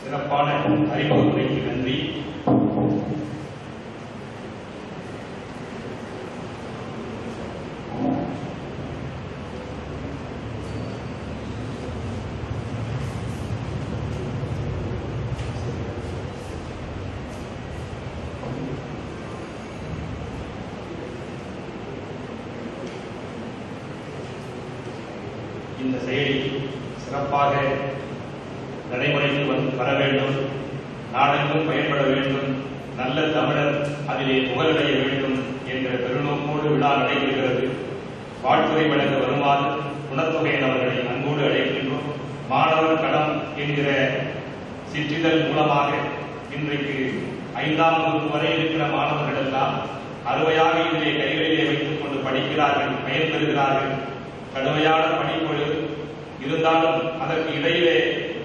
சிறப்பான அறிமுகத்துறைக்கு நன்றி. இந்த செயலி சிறப்பாக நடைமுறைக்கு வர வேண்டும், நாடெங்கும் பயன்பட வேண்டும், நல்ல தமிழர் அதிலே புகழடைய வேண்டும் என்ற பெருநோக்கோடு விழா நடைபெறுகிறது. வாழ்த்துறை வழங்க வருமாறு குணத்தொகையின் அவர்களை அன்போடு அழைக்கின்றோம். மாணவர் களம் என்கிற சிற்றிதழ் மூலமாக இன்றைக்கு 5ஆம் வகுப்பு வரை இருக்கிற மாணவர்கள் எல்லாம் அறுவையாக இதிலே கைகளிலே வைத்துக் கொண்டு படிக்கிறார்கள், பயன்பெறுகிறார்கள். கடுமையான பணிப்பொழு இருந்தாலும் அதற்கு இடையிலே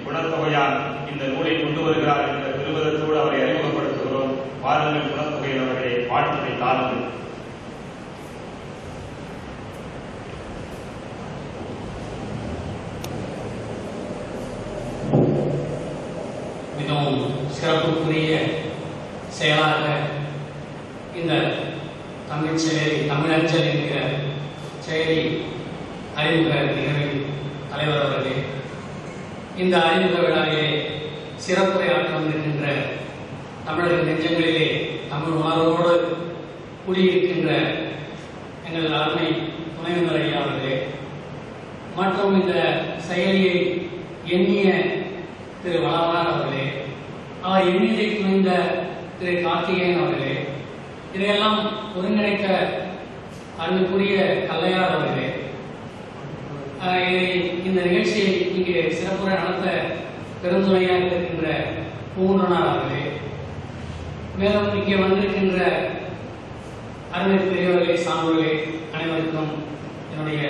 குணத்தொகையான் இந்த நூலை கொண்டு வருகிறார் என்ற பெருமிதத்தோடு அவரை அறிமுகப்படுத்துகிறோம். வாருங்கள் குணத்தொகையின் அவர்களை வாழ்த்துறை தாருங்கள். மிகவும் சிறப்புக்குரிய செயலாக இந்த தமிழ் செயலி தமிழ் அஞ்சல் என்கிற செயலி அறிமுக நிகழ்வில் தலைவர் அவர்களே, இந்த அறிமுக விழாவிலே சிறப்புரையாற்ற வந்திருக்கின்ற தமிழக நெஞ்சங்களிலே தமிழ் உணர்வோடு கூடியிருக்கின்ற எங்கள் அருமை துணைவேந்தர் ஐயா அவர்களே, மற்றும் இந்த செயலியை எண்ணிய திரு வளவனார் அவர்களே, அவர் எண்ணியதை துணிந்த திரு கார்த்திகேயன் அவர்களே, இதையெல்லாம் ஒருங்கிணைத்த அருமைக்குரிய கல்லையார் அவர்களே, இந்த நிகழ்ச்சியை இங்கே சிறப்புரை நடத்த பெருந்துணையாக இருக்கின்ற பூங்குன்றனார் அவர்களே, மேலும் இங்கே வந்திருக்கின்ற அருமை பெரியவர்களே, சான்றோர்களே, அனைவருக்கும் என்னுடைய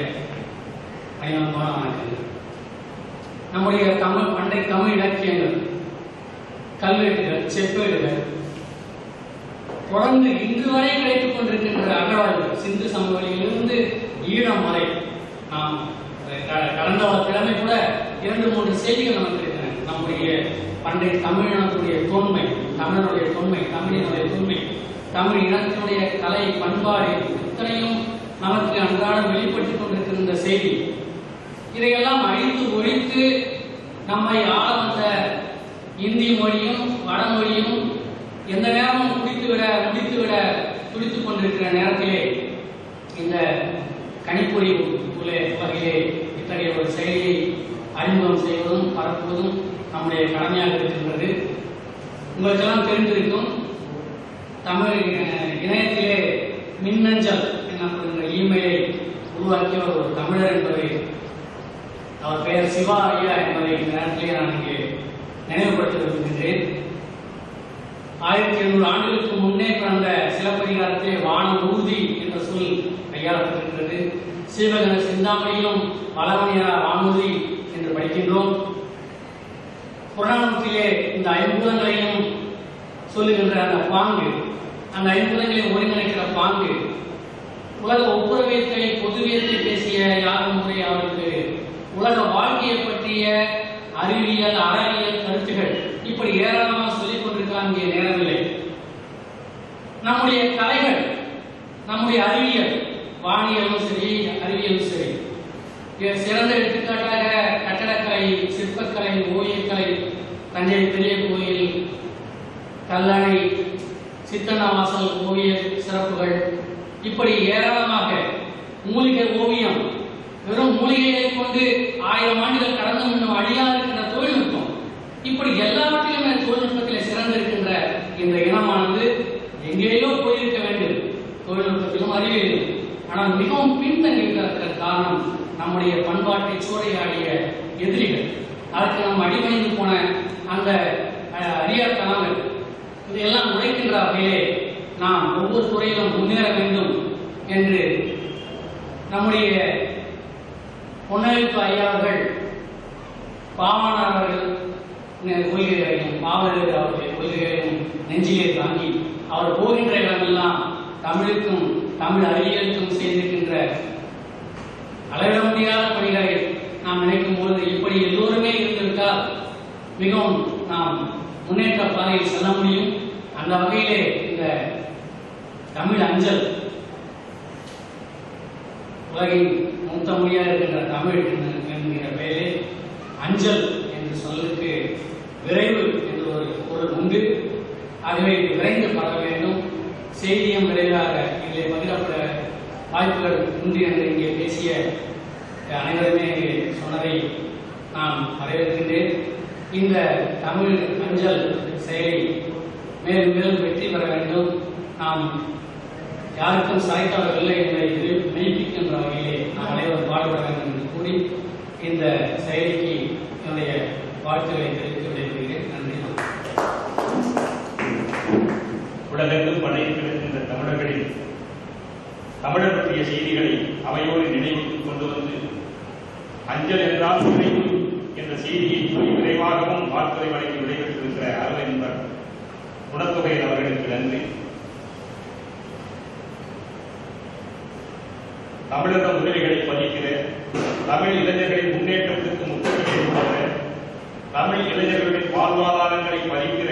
பணிவான வணக்கங்கள். நம்முடைய பண்டை தமிழ் இலக்கியங்கள், கல்வெட்டுகள், செப்பேடுகள் தொடர்ந்து இன்று வரை கிடைத்துக் கொண்டிருக்கின்ற அகழ்வாய்வுகள், சிந்து சமவெளியிலிருந்து ஈழம் வரை நாம் கடந்த கிழமை கூட 2-3 செய்திகள் நமக்கு இருக்கிறது. நம்முடைய பண்டை தமிழினத்துடைய தொன்மை, தமிழனுடைய தொன்மை, தமிழினுடைய தொன்மை, தமிழ் இனத்தினுடைய கலை பண்பாடு இத்தனையும் நமக்கு அன்றாடம் வெளிப்பட்டுக் கொண்டிருக்கின்ற செய்தி. இதையெல்லாம் அழித்து ஒழித்து நம்மை ஆள வந்த இந்தி மொழியும் வடமொழியும் எந்த நேரமும் முடித்துவிட துடித்துக் கொண்டிருக்கிற நேரத்திலே இந்த கணிப்பொறி வகையிலே இத்தகைய ஒரு செயலியை அறிமுகம் செய்வதும் பரப்புவதும் நம்முடைய கடமையாக இருக்கின்றது. உங்களுக்கெல்லாம் தெரிந்திருக்கும், தமிழ் இணையத்திலே மின்னஞ்சல் எனப்படுகின்ற இமெயிலை உருவாக்கியவர் ஒரு தமிழர் என்பதை, அவர் பெயர் சிவா ஐயா என்பதை இந்த நேரத்திலே நான் இங்கே நினைவுபடுத்த விரும்புகின்றேன். 1700 ஆண்டுகளுக்கு முன்னே பிறந்த சிலப்பதிகாரத்திலே வான ஊர்தி என்ற சொல் கையாளப்பட்டிருக்கிறது. சீவகன சிந்தாமணியிலும் வளவனியார் வானூர்தி என்று படிக்கின்றோம். புராணத்திலே இந்த ஐம்பூதங்களையும் சொல்லுகின்ற அந்த பாங்கு, அந்த ஐம்பூதங்களை ஒருங்கிணைக்கிற பாங்கு, உலக ஒப்புரவியத்தை பொதுவியத்தை பேசிய யாரும் முறை அவருக்கு உலக வாழ்க்கையை பற்றிய அறிவியல் அறவியல் கருத்துகள் இப்படி ஏராளமாக சொல்லிக் கொண்டிருக்காங்க. நேரமில்லை. நம்முடைய கலைகள், நம்முடைய அறிவியல், வானியலும் சரி அறிவியலும் சரி, சிறந்த எடுத்துக்காட்டாக கட்டடக்கலை, சிற்பக்கலை, ஓவியக்கலை, தஞ்சை பெரிய கோயில், கல்லணை, சித்தன்னவாசல் ஓவிய சிறப்புகள், இப்படி ஏராளமாக மூலிகை ஓவியம், வெறும் மூலிகையை கொண்டு 1000 ஆண்டுகள் கடந்து இன்னும் அழியாது இருக்கின்ற தொழில்நுட்பம், இப்படி எல்லாவற்றிலுமே தொழில்நுட்பத்தில் சிறந்திருக்கின்ற இந்த இனமானது எங்கேயோ போயிருக்க வேண்டும், தொழில்நுட்பத்திலும் அறிவியலும். ஆனால் மிகவும் பின்தங்கி இருக்கிற காரணம் நம்முடைய பண்பாட்டை சூறையாடிய எதிரிகள், அதற்கு நாம் அடிபணிந்து போன அந்த அரியத்தனங்கள், இதையெல்லாம் உழைக்கின்ற வகையிலே நாம் ஒவ்வொரு துறையிலும் முன்னேற வேண்டும் என்று நம்முடைய பொன்னழிப்பு ஐயா அவர்கள் பாவாணர் அவர்கள் கொள்கைகளையும் பாவலர் அவருடைய கொள்கைகளையும் நெஞ்சிலே தாங்கி அவர் போகின்ற இடமெல்லாம் தமிழுக்கும் தமிழ் அறிவியலுக்கும் செய்திருக்கின்ற அளவிட முடியாத பணிகளை நாம் நினைக்கும் போது இப்படி எல்லோருமே இருந்திருந்தால் மிகவும் நாம் முன்னேற்ற பாதையில் செல்ல முடியும். அந்த வகையிலே இந்த தமிழ் அஞ்சல், உலகின் மூத்த மொழியாக இருக்கின்ற தமிழ் என்கிற பெயரில் அஞ்சல் என்று சொல்லுக்கு விரைவு என்று ஒரு பொருள் உண்டு. ஆகவே விரைந்து பரவ வேண்டும். செய்தியும் விரைவாக இதிலே பகிரப்பட வாய்ப்புகள் உண்டு என்று இங்கே பேசிய அனைவருமே சொன்னதை நான் வரவேற்கின்றேன். இந்த தமிழ் அஞ்சல் செயலி மேலும் மேலும் வெற்றி பெற வேண்டும். நாம் யாருக்கும் சாய்த்தவர்கள் என்பதை மெய்ப்பிக்கின்ற வகையிலே நாம் அனைவரும் பாடுபட வேண்டும் என்று கூறி இந்த செயலிக்கு என்னுடைய வாழ்த்துக்களை தெரிவித்து விடைபெறுகிறேன். நன்றி. உலகெங்கும் படையில் கிடக்கின்ற தமிழர்களில் தமிழர் பற்றிய செய்திகளை அவையோடு நினைவுக்கு கொண்டு வந்து அஞ்சல் என்றால் விரைவு என்ற செய்தியை விரைவாகவும் வாழ்த்துறை வழங்கி விடைபெற்றிருக்கிற அருமை நண்பர் குணத்தொகையன் அவர்களுக்கு நன்றி. தமிழக முதலிகளை பதிக்கிற, தமிழ் இளைஞர்களின் முன்னேற்றத்திற்கு முற்றுகை போடுகிற, தமிழ் இளைஞர்களின் வாழ்வாதாரங்களை பதிக்கிற,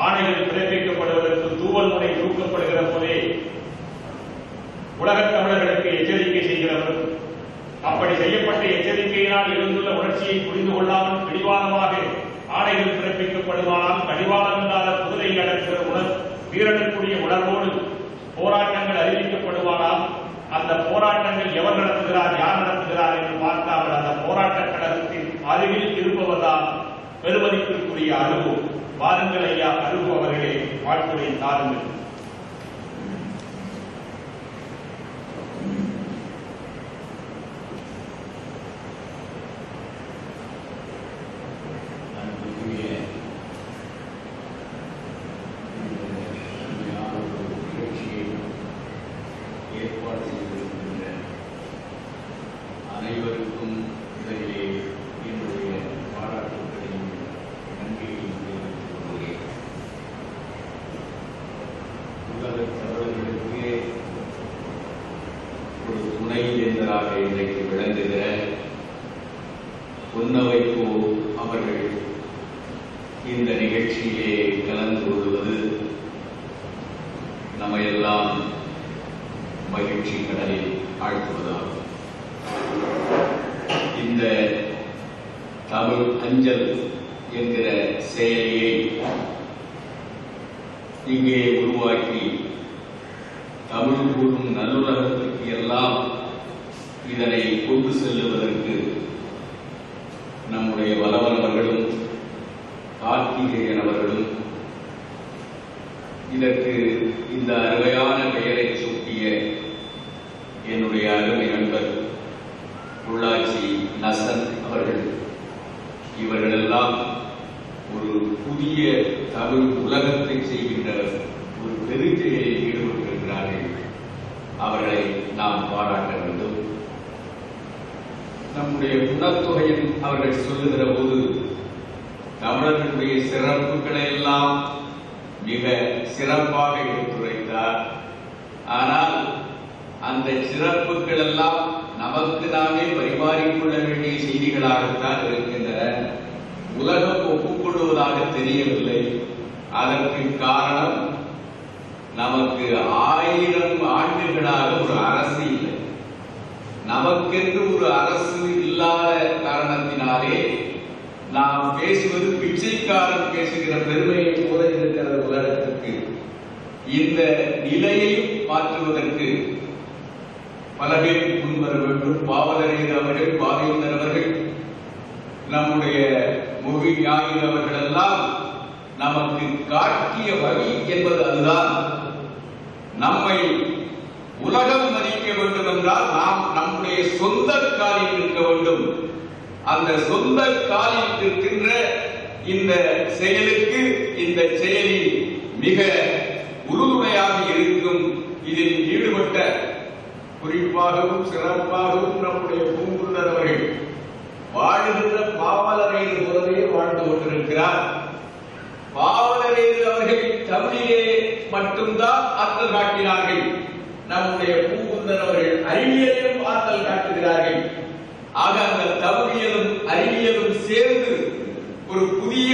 ஆணைகள் பிறப்பிக்கப்படுவதற்கு தூவல் முறை தூக்கப்படுகிற போதே உலகத் தமிழர்களுக்கு எச்சரிக்கை செய்கிறவர். அப்படி செய்யப்பட்ட எச்சரிக்கையினால் எழுந்துள்ள உணர்ச்சியை புரிந்து கொள்ளாமல் பிடிவாதமாக ஆணைகள் பிறப்பிக்கப்படுவானால் கடிவாளம் இல்லாத குதிரை அடக்குகிற வீரனுக்குரிய உணர்வோடு போராட்டங்கள் அறிவிக்கப்படுவானால் அந்த போராட்டங்கள் எவர் நடத்துகிறார், யார் நடத்துகிறார் என்று பார்க்காமல் அந்த போராட்ட கழகத்தின் அருகில் இருப்பவர்தான் பெருமதிப்பிற்குரிய அருகு. வாருங்கள் ஐயா அருகு அவர்களே, வாழ்த்துறை தாருங்கள். அனைவருக்கும் இடையிலே என்னுடைய பாராட்டுகளையும் நன்றியையும் தெரிவித்துக் கொள்கிறேன். உலகத் தமிழர்களுக்கு ஒரு துணை வேந்தராக இன்றைக்கு விளங்குகிற பொன்னவைக்கோ அவர்கள் இந்த நிகழ்ச்சியிலே கலந்து கொள்வது நம்மையெல்லாம் மகிழ்ச்சி கடலில் ஆழ்த்துவதாகும். இந்த தமிழ் அஞ்சல் என்கிற செயலியை இங்கே உருவாக்கி தமிழ் கூறும் நல்லுலகத்திற்கு எல்லாம் இதனை கொண்டு செல்லுவதற்கு நம்முடைய வலவன் அவர்களும் கார்த்திகேயன் அவர்களும் இதற்கு இந்த அருமையான பெயரை சூட்டிய என்னுடைய அருமை நண்பர் உள்ளாட்சி நசன் அவர்கள், இவர்களெல்லாம் ஒரு புதிய தமிழ் உலகத்தை செய்கின்ற ஒரு பெருஞ்செயலில் ஈடுபட்டிருக்கிறார்கள். அவர்களை நாம் பாராட்ட வேண்டும். நம்முடைய குணத்தொகையில் அவர்கள் சொல்லுகிற போது தமிழர்களுடைய சிறப்புகளை எல்லாம் மிக சிறப்பாக எடுத்துரைத்தார். ஆனால் அந்த சிறப்புகள் எல்லாம் நமக்கு நாமே பரிமாறிக்கொள்ள வேண்டிய செய்திகளாகத்தான் இருக்கின்றன. உலகம் ஒப்புக்கொள்வதாக தெரியவில்லை. அதற்கு காரணம் நமக்கு 1000 ஆண்டுகளாக ஒரு அரசு இல்லை. நமக்கென்று ஒரு அரசு இல்லாத காரணத்தினாலே நாம் பேசுவது பிச்சைக்காரன் பேசுகிற பெருமையை போல இருக்கிற உலகத்திற்கு. இந்த நிலையை மாற்றுவதற்கு பல பேர் முன்வர வேண்டும். பாவலரேறு அவர்கள், பாவேந்தர் அவர்கள், நம்முடைய மொழி ஞாயிறு அவர்கள் எல்லாம் நமக்கு காட்டிய வழி என்பது அதுதான். நம்மை உலகம் மதிக்க வேண்டும் என்றால் நாம் நம்முடைய சொந்த காலில் நிற்க வேண்டும். அந்த சொந்த காலில் நிற்கின்ற இந்த செயலுக்கு இந்த செயலி மிக உறுதுணையாக இருக்கும். இதில் ஈடுபட்ட குறிப்பாகவும் சிறப்பாகவும் நம்முடைய பூங்குன்றர் அவர்கள் வாழுகின்ற பாவலரேறு போலவே வாழ்ந்து கொண்டிருக்கிறார். பாவலரேறு அவர்கள் தமிழிலே மட்டும்தான் ஆற்றல் காட்டினார்கள். நம்முடைய பூங்குன்றர் அவர்கள் அறிவியலையும் ஆற்றல் காட்டுகிறார்கள். ஆக அந்த தமிழியலும் அறிவியலும் சேர்ந்து ஒரு புதிய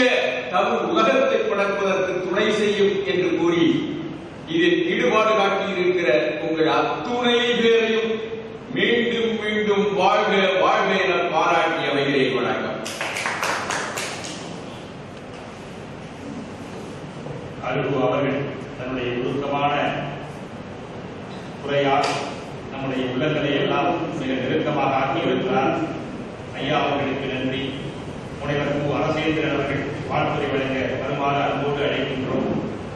தமிழ் உலகத்தை படைப்பதற்கு துணை செய்யும் என்று கூறி இதில் ஈடுபாடு காட்டியிருக்கிற உங்கள் அத்துணை பேரையும் மீண்டும் மீண்டும் வாழ்க வாழ்க என பாராட்டிய வைகிறே. வணக்கம். அருகு அவர்கள் தன்னுடைய உருக்கமான உரையால் நம்முடைய உள்ளங்களை எல்லாம் மிக நெருக்கமாக ஆக்கியிருக்கிறார். ஐயா அவர்களுக்கு நன்றி. முனைவர் கு. அரசேந்திரன் அவர்கள் வாழ்த்துரை வழங்க வருமாறு அன்போடு அழைக்கின்றோம்.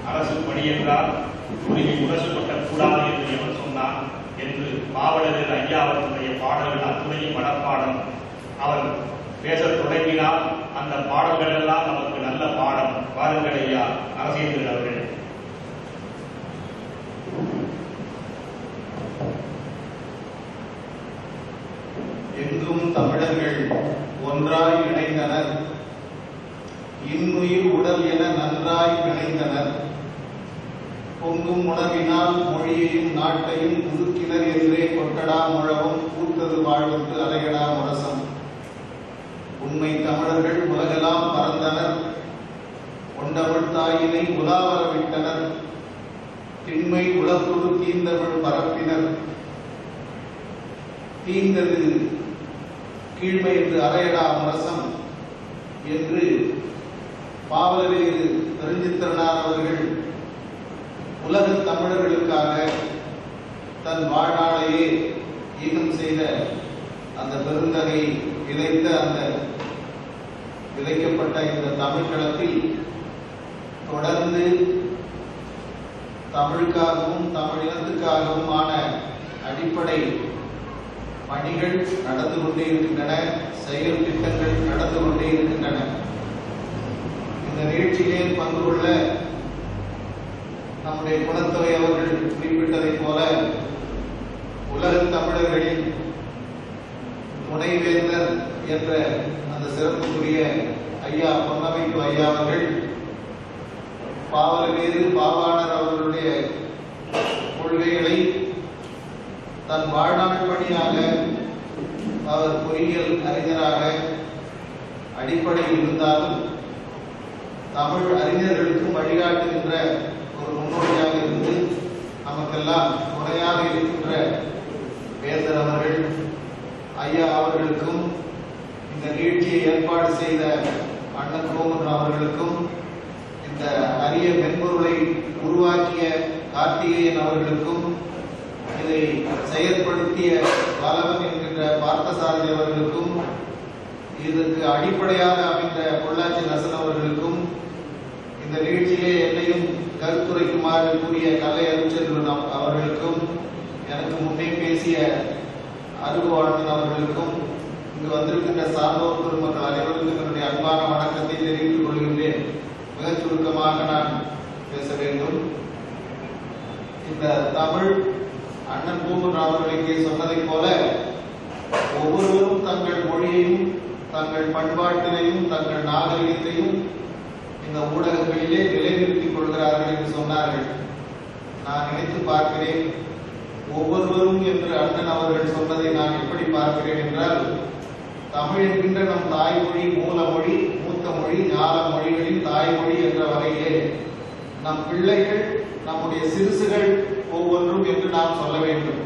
அரசு பணி என்றால் உரிமை முரசு கொட்டக்கூடாது என்று எவர் சொன்னார் என்று பாவலர் ஐயா அவர்களுடைய பாடல்கள் அத்துணையும் மனப்பாடம். அவர் பேசத் தொடங்கினால் அந்த பாடல்கள் எல்லாம் நமக்கு நல்ல பாடம். வாருங்கள் ஐயா அரசேந்திரன் அவர்கள். எங்கும் தமிழர்கள் ஒன்றாய் இணைந்தனர், இன்னுயிர் உடல் என நன்றாய் பிணைந்தனர். பொங்கும் உணவினால் மொழியையும் நாட்டையும் புதுக்கினர் என்றே கொட்டடா முழவும் பூத்தது வாழ்வுக்கு அலையடா முரசம். உண்மை தமிழர்கள் உலகெல்லாம் பறந்தனர், கொண்டவள் தாயினை உலாவர விட்டனர். திண்மை உலகொடு தீந்தவள் பரப்பினர், தீர்ந்தது கீழ்மை என்று அறையடா முரசம் என்று பாவலரேறு பெருஞ்சித்திரனார் அவர்கள் உலக தமிழர்களுக்காக தன் வாழ்நாளையே ஈகம் செய்த அந்த பெருந்தகை விதைக்கப்பட்ட இந்த தமிழ் களத்தில் தொடர்ந்து தமிழுக்காகவும் தமிழ் இனத்துக்காகவுமான அடிப்படை பணிகள் நடந்து கொண்டே இருக்கின்றன, செயல் திட்டங்கள் நடந்து கொண்டே இருக்கின்றன. இந்த நிகழ்ச்சியிலே பங்கு கொள்ள நம்முடைய குணத்துறை அவர்கள் குறிப்பிட்டதைப் போல உலக தமிழர்களின் துணைவேந்தர் என்ற அந்த சிறப்புக்குரிய ஐயா பொன்னமைப்பு ஐயா அவர்கள் பாவலரேறு பாவாணர் அவர்களுடைய கொள்கைகளை தன் வாழ்நாள் பணியாக அவர் பொறியியல் அறிஞராக அடிப்படையில் இருந்தாலும் தமிழ் அறிஞர்களுக்கும் வழிகாட்டுகின்ற ஒரு முன்னோடியாக இருந்து நமக்கெல்லாம் துணையாக இருக்கின்ற வேந்தர் அவர்கள் ஐயா அவர்களுக்கும் இந்த நிகழ்ச்சியை ஏற்பாடு செய்த அண்ணன் கோமன் அவர்களுக்கும் இந்த அரிய மென்பொருளை உருவாக்கிய கார்த்திகேயன் அவர்களுக்கும் இதை செயற்படுத்திய பாலவன் என்கின்ற பார்த்தசாரதி அவர்களுக்கும் இதற்கு அடிப்படையாக அமைந்த பொள்ளாச்சி நசன் அவர்களுக்கும் இந்த நிகழ்ச்சியிலே என்னையும் கருத்துரைக்குமாறு கூறிய கலை அருட்செல்வன் அவர்களுக்கும் எனக்கு முன்னே பேசிய அருள்வாழ்வன் அவர்களுக்கும் இங்கு வந்திருக்கின்ற சான்றோர் பெருமக்கள் அனைவருக்கும் என்னுடைய அன்பான வணக்கத்தை தெரிவித்துக் கொள்கின்றேன். மிக சுருக்கமாக நான் பேச வேண்டும். இந்த தமிழ் அண்ணன் பூமன் அவர்களுக்கு சொன்னதைப் போல ஒவ்வொருவரும் தங்கள் மொழியையும் தங்கள் பண்பாட்டினையும் தங்கள் நாகரிகத்தையும் இந்த ஊடகங்களிலே நிலைநிறுத்திக் கொள்கிறார்கள் என்று சொன்னார்கள். நான் நினைத்து பார்க்கிறேன், ஒவ்வொருவரும் என்று அண்ணன் அவர்கள் சொன்னதை நான் எப்படி பார்க்கிறேன் என்றால், தமிழ் என்கின்ற நம் தாய்மொழி, மூலமொழி, மூத்த மொழி, ஞான மொழிகளின் தாய்மொழி என்ற வகையிலே நம் பிள்ளைகள், நம்முடைய சிறுசுகள் ஒவ்வொன்றும் என்று நாம் சொல்ல வேண்டும்.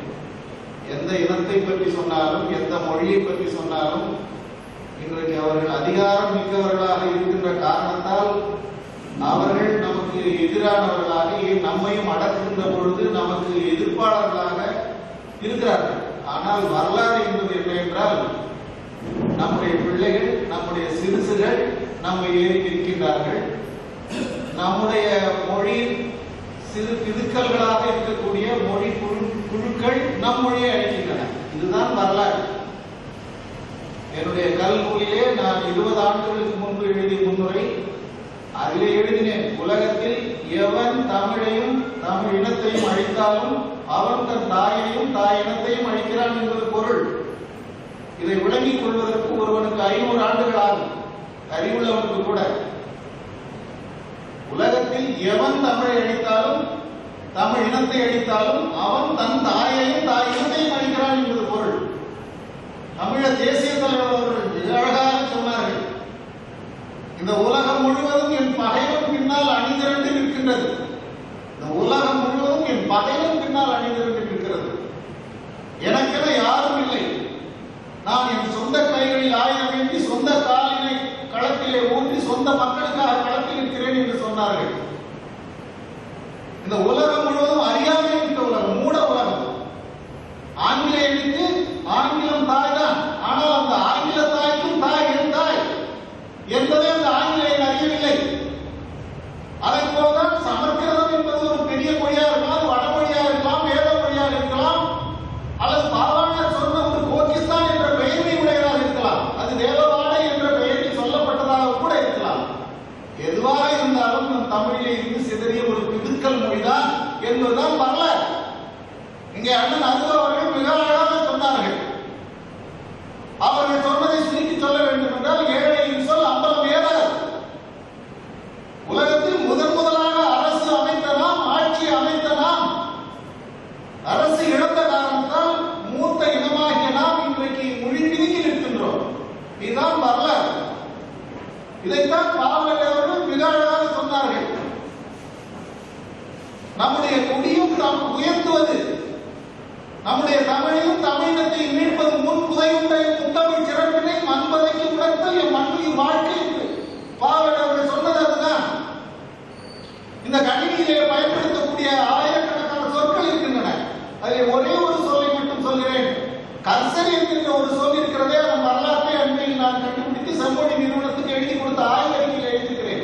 எந்த இனத்தை பற்றி சொன்னாலும், எந்த மொழியை பற்றி சொன்னாலும், இன்றைக்கு அவர்கள் அதிகாரம் மிக்கவர்களாக இருக்கின்ற காரணத்தால் அவர்கள் நமக்கு எதிரானவர்களாக, நம்மையும் அடக்குகின்ற பொழுது நமக்கு எதிர்ப்பாளர்களாக இருக்கிறார்கள். ஆனால் வரலாறு என்பது என்ன என்றால், நம்முடைய பிள்ளைகள், நம்முடைய சிறுசுகள் நம்மை ஏறி இருக்கின்றார்கள். நம்முடைய மொழி சிறு பிதுக்கல்களாக இருக்கக்கூடிய மொழி குழுக்கள் நம் மொழியை அழிக்கின்றன. இதுதான் வரலாறு. என்னுடைய கல்நூலிலே நான் 20 ஆண்டுகளுக்கு முன்பு எழுதிய முன்னுரை, அதிலே எழுதினேன், உலகத்தில் எவன் தமிழையும் தமிழ் இனத்தையும் அழித்தாலும் அவன் தன் தாயையும் தாய் இனத்தையும் அழிக்கிறான் என்பது பொருள். இதை விளங்கிக் கொள்வதற்கு ஒருவனுக்கு 500 ஆண்டுகள் ஆகும், அறிவுள்ளவனுக்கு கூட. உலகத்தில் எவன் தமிழை அழித்தாலும் தமிழ் இனத்தை அழித்தாலும் அவன் தன் தாயையும் தாய் இனத்தையும் அழிக்கிறான் என்பது பொருள். தமிழ தேசிய தலைவர் அவர்கள் மிக அழகாக சொன்னார்கள், இந்த உலகம் முழுவதும் என் பகைவன் பின்னால் அணிதிரண்டு நிற்கின்றது. இந்த உலகம் முழுவதும் என் பகைவன் பின்னால் அணிதிரண்டு நிற்கிறது. எனக்கென யாரும் இல்லை. நான் என் சொந்த கைகளில் ஆயுதம் ஏந்தி சொந்த காலினை களத்திலே ஊன்றி சொந்த மக்களுக்காக களத்தில் இருக்கிறேன் என்று சொன்னார்கள். இந்த உலகம் முழுவதும் அறியாமை மிக்க உலகம், மூட உலகம். ஆங்கிலேயனுக்கு ஆங்கிலம் தாய் தான். ஆனால் அந்த ஆங்கில தாய்க்கும் தாய் என் தாய் என்பதை அந்த ஆங்கிலேயன் அறியவில்லை. அதை போலதான் சமஸ்கிருதம் என்பது ஒரு பெரிய மொழியாக இருக்கலாம், வடமொழியாக இருக்கலாம், வேத மொழியாக இருக்கலாம், அல்லது பாவாணர் சொன்ன ஒரு கோகிஸ்தான் என்ற பெயரை உடையதாக இருக்கலாம், அது தேவவாடை என்ற பெயரில் சொல்லப்பட்டதாக கூட இருக்கலாம். எதுவாக இருந்தாலும் நம் தமிழிலே இருந்து சிதறிய ஒரு பிதுக்கல் மொழிதான் என்பதுதான் வரலாறு. இங்கே அண்ணன் அருள் அவர்கள் மிக அழகாக சொன்னார்கள். அவர்கள் சொன்னதை சுருக்கி சொல்ல வேண்டும் என்றால், ஏழையின் சொல் அம்பலம் ஏறாது. உலகத்தில் முதலாக அரசு அமைத்த நாம், ஆட்சி அமைத்த நாம், அரசு இழந்த காரணத்தால் மூத்த இனமாகிய நாம் இன்றைக்கு மொழி பிதுக்கி நிற்கின்றோம். இதுதான் வரலாறு. இதைத்தான் பாவலர் அவர்கள் மிக அழகாக சொன்னார்கள். நம்முடைய கொடியும் நாம் உயர்த்துவது, நம்முடைய தமிழையும் தமிழினத்தை மீட்பது சுவையுண்ட முத்தமிழ் சிறப்பினை மண்பதைக்கு உணர்த்தல் என் மண்ணின் வாழ்க்கை என்று பாவலர் அவர்கள் சொன்னது அதுதான். இந்த கணினியிலே பயன்படுத்தக்கூடிய ஆயிரக்கணக்கான சொற்கள் இருக்கின்றன. அதில் ஒரே ஒரு சொல்லை மட்டும் சொல்கிறேன். கர்சர் என்கின்ற ஒரு சொல் இருக்கிறதே, அதன் வரலாற்றை அண்மையில் நான் கண்டுபிடித்து செம்மொழி நிறுவனத்துக்கு எழுதி கொடுத்த ஆய்வறிக்கையில் எழுதுகிறேன்.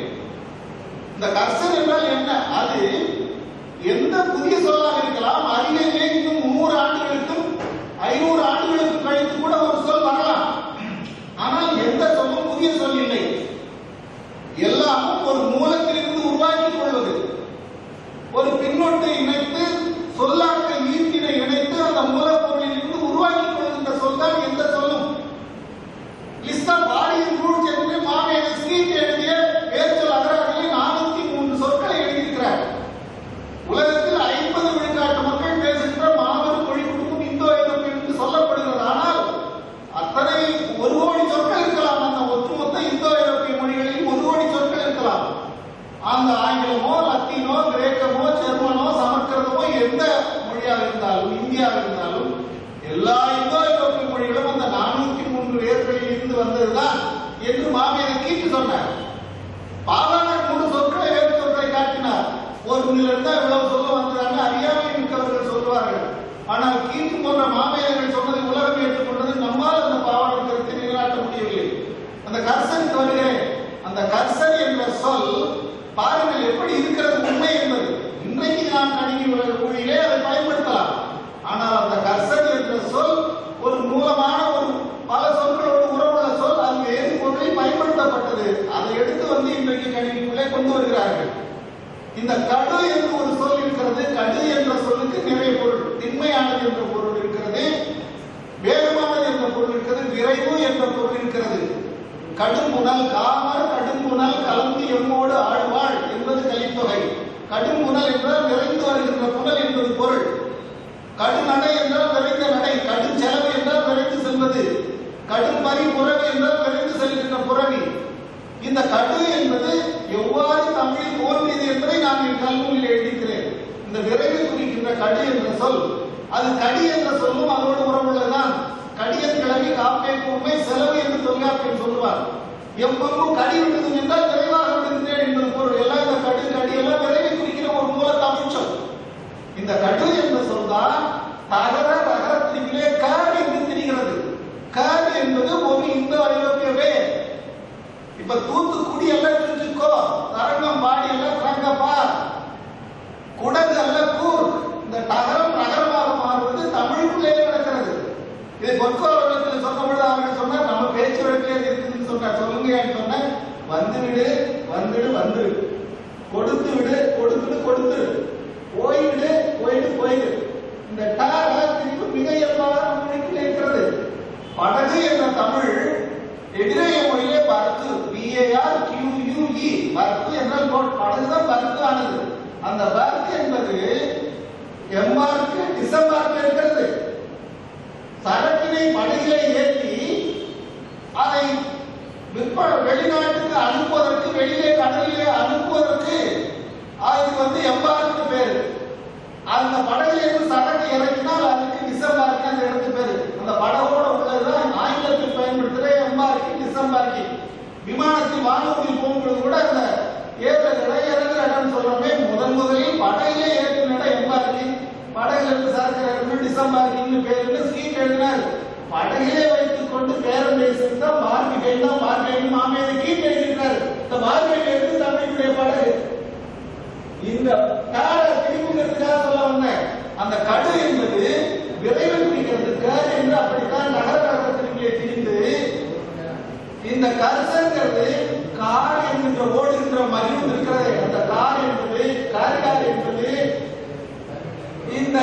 இந்த கர்சர் என்றால் என்ன? அது எந்த புதிய சொல்லாக இருக்கலாம். அறிவிலே இன்னும் 100 ஆண்டுகளுக்கும் 500 ஆண்டுகளுக்கு கழித்து கூட ஒரு சொல் வரலாம். ஆனால் எந்த சொல்லும் புதிய சொல் இல்லை. எல்லாமும் ஒரு மூலத்திலிருந்து உருவாக்கிக் கொள்வது. ஒரு பின்னொட்டை இணைத்து சொல்லாக்க ஈர்ப்பினை இணைத்து அந்த மூலப்பொருளில் இருந்து உருவாக்கிக் கொள்கின்ற சொல் தான் எந்த சொல்லும். லிஸ்ட் ஆஃப் பாடியின் ரூல்ஸ் என்று மாமேதை ஸ்ரீட் எழுதிய வேர்ச்சொல் அகராதியில் 403 சொற்களை எழுதியிருக்கிறார். உலகத்தில் 50 விழுக்காட்டு மக்கள் பேசுகின்ற மாபெரும் மொழி குடும்பம் இந்தோ ஐரோப்பிய என்று சொல்லப்படுகிறது. ஆனால் அத்தனை 1 கோடி சொற்கள் இருக்கலாம். அந்த ஒட்டுமொத்த இந்தோ ஐரோப்பிய மொழிகளில் 1 கோடி சொற்கள் இருக்கலாம். அந்த ஆங்கிலமோ லத்தீனோ கிரேக்கமோ ஜெர்மனோ சமஸ்கிருதமோ எந்த மொழியாக இருந்தாலும் இந்தியாவில் இருந்தாலும் எல்லா இந்தோ ஐரோப்பிய மொழிகளும் அந்த 403 வேர்களில் இருந்து வந்ததுதான் என்று மாமேதை கீட்டு சொன்னார். பாவாணர் 3 சொற்களை வேறு சொற்களை காட்டினார். ஒருவனிலிருந்து இவ்வளவு சொல்ல வந்ததாக அறியாமை மிக்கவர்கள் சொல்வார்கள். ஆனால் கீட்டு போன்ற மாமேதைகள் சொன்னதை உலகம் ஏற்றுக்கொண்டது. நம்மால் அந்த பாவாணர் கருத்தை நிலைநாட்ட முடியவில்லை. அந்த கர்சருக்கு வருகிறேன். அந்த கர்சர் என்ற சொல் பாருங்கள் எப்படி இருக்கிறது உண்மை என்பது. இன்றைக்கு நாம் கணினி மொழியிலே அதை பயன்படுத்தலாம். ஆனால் அந்த கர்சர் என்ற சொல் ஒரு மூலமான ஒரு பல சொற்களோடு உறவுள்ள சொல். அது வேறு பொருளில் பயன்படுத்தப்பட்டது. அதை எடுத்து வந்து இன்றைக்கு கணினிக்குள்ளே கொண்டு வருகிறார்கள். இந்த கடு என்று ஒரு சொல் இருக்கிறது. கடு என்ற சொல்லுக்கு நிறைய பொருள். திண்மையானது என்ற பொருள் இருக்கிறது, வேகமானது என்ற பொருள் இருக்கிறது, விரைவு என்ற பொருள் இருக்கிறது. கடும்புணல் காமர் கடும்புணல் கலந்து எம்மோடு ஆழ்வாள் என்பது கலித்தொகை. கடும்புணல் என்றால் விரைந்து வருகின்ற புனல் என்பது பொருள். கடுநடை என்றால் விரைந்த நடை. கடும் செலவு என்றால் விரைந்து செல்வது. கடும் பறி புறவி என்றால் விரைந்து செல்கின்ற புறவி. இந்த கடு என்பது எவ்வாறு தமிழில் தோன்றியது என்பதை நான் என் கல்வியில் எழுதிக்கிறேன். இந்த விரைவு குறிக்கின்ற கடு என்ற சொல், அது கடி என்ற சொல்லும் அதோடு உறவுள்ளதுதான். கடியன் கிளவி காப்பே கூர்மை செலவு என்று தொல்காப்பியர் சொல்லுவார். எப்பவும் கடி விடுதும் என்றால் விரைவாக விடுகின்றேன் என்பது பொருள். எல்லாம் இந்த கடு கடி எல்லாம் விரைவை குறிக்கிற ஒரு மூல தமிழ் சொல். இந்த கடு என்ற சொல் தான் தகர ரகரத்திலே கார் என்று தெரிகிறது. கார் என்பது ஒரு இந்தோ ஐரோப்பிய வேர். இப்ப தூத்துக்குடி எல்லாம் தெரிஞ்சுக்கோ, தரங்கம்பாடி எல்லாம் தரங்கப்பா, குடகு அல்ல கூர். இந்த தகரம் நகரமாக மாறுவது தமிழுக்குள்ளே நடக்கிறது. இதை பொற்கோ அவர்களுக்கு சொன்னபொழுது அவர்கள் சொன்னார், நம்ம பேச்சு வழக்கிலே இருக்குதுன்னு சொன்னார். சொல்லுங்க சொன்ன, வந்துவிடு வந்துடு வந்துடு, கொடுத்து விடு கொடுத்துடு கொடுத்துடு, போயிடு போயிடு போயிடு. இந்த டாக திருப்பி மிக இயல்பாக மொழிக்குள்ளே இருக்கிறது. படகு என்ற தமிழ் எதிரேய மொழியிலே பர்த்து, BARQUE, பர்த்து என்றால் படகுதான் பர்த்து ஆனது. அந்த பர்த்து என்பது எம்பார்க்கு டிசம்பார்க்கு இருக்கிறது. சரக்கினை படகிலே ஏற்றி அதை வெளிநாட்டுக்கு அனுப்புவதற்கு, வெளியிலே கடலிலே அனுப்புவதற்கு அதுக்கு எம்பார்க்கு பேரு. அந்த படகுல இருந்து சரக்கு இறக்கினால் அதுக்கு டிசம்பார்க்கு அந்த இடத்து பேரு. அந்த படகோட உள்ளதுதான் ஆங்கிலத்தில் பயன்படுத்துற எம்பார்க்கு டிசம்பார்க்கு. விமானத்தில் வானூர்தியில் போகும்போது கூட அந்த ஏறுற இறங்குற இடம் சொல்றோமே, முதலில் படகிலே ஏற்றும் இடம் எம்பார்க்கு. படகுல இருந்து சரக்கு இறக்கணும் டிசம்பார்க்கின்னு பேரு சீட் எழுதினார். படகிலே வைத்துக் கொண்டு பேரம் பேசியிருந்தா மார்க்கெட்டை தான் மார்க்கெட் மாமேதை கீழ் எழுதியிருக்காரு. இந்த மார்க்கெட் எடுத்து தமிழுடைய படகு இந்த காரை திரும்புகிறதுக்காக சொல்ல வந்தேன். அந்த கடு என்பது விரைவு குறிக்கிறது. கர் என்று அப்படித்தான் நகர நகரத்திலே திரிந்து இந்த கர்சங்கிறது கார் என்கின்ற ஓடுகின்ற மகிழ்வு இருக்கிறது. அந்த கார் என்பது காரிடார் என்பது இந்த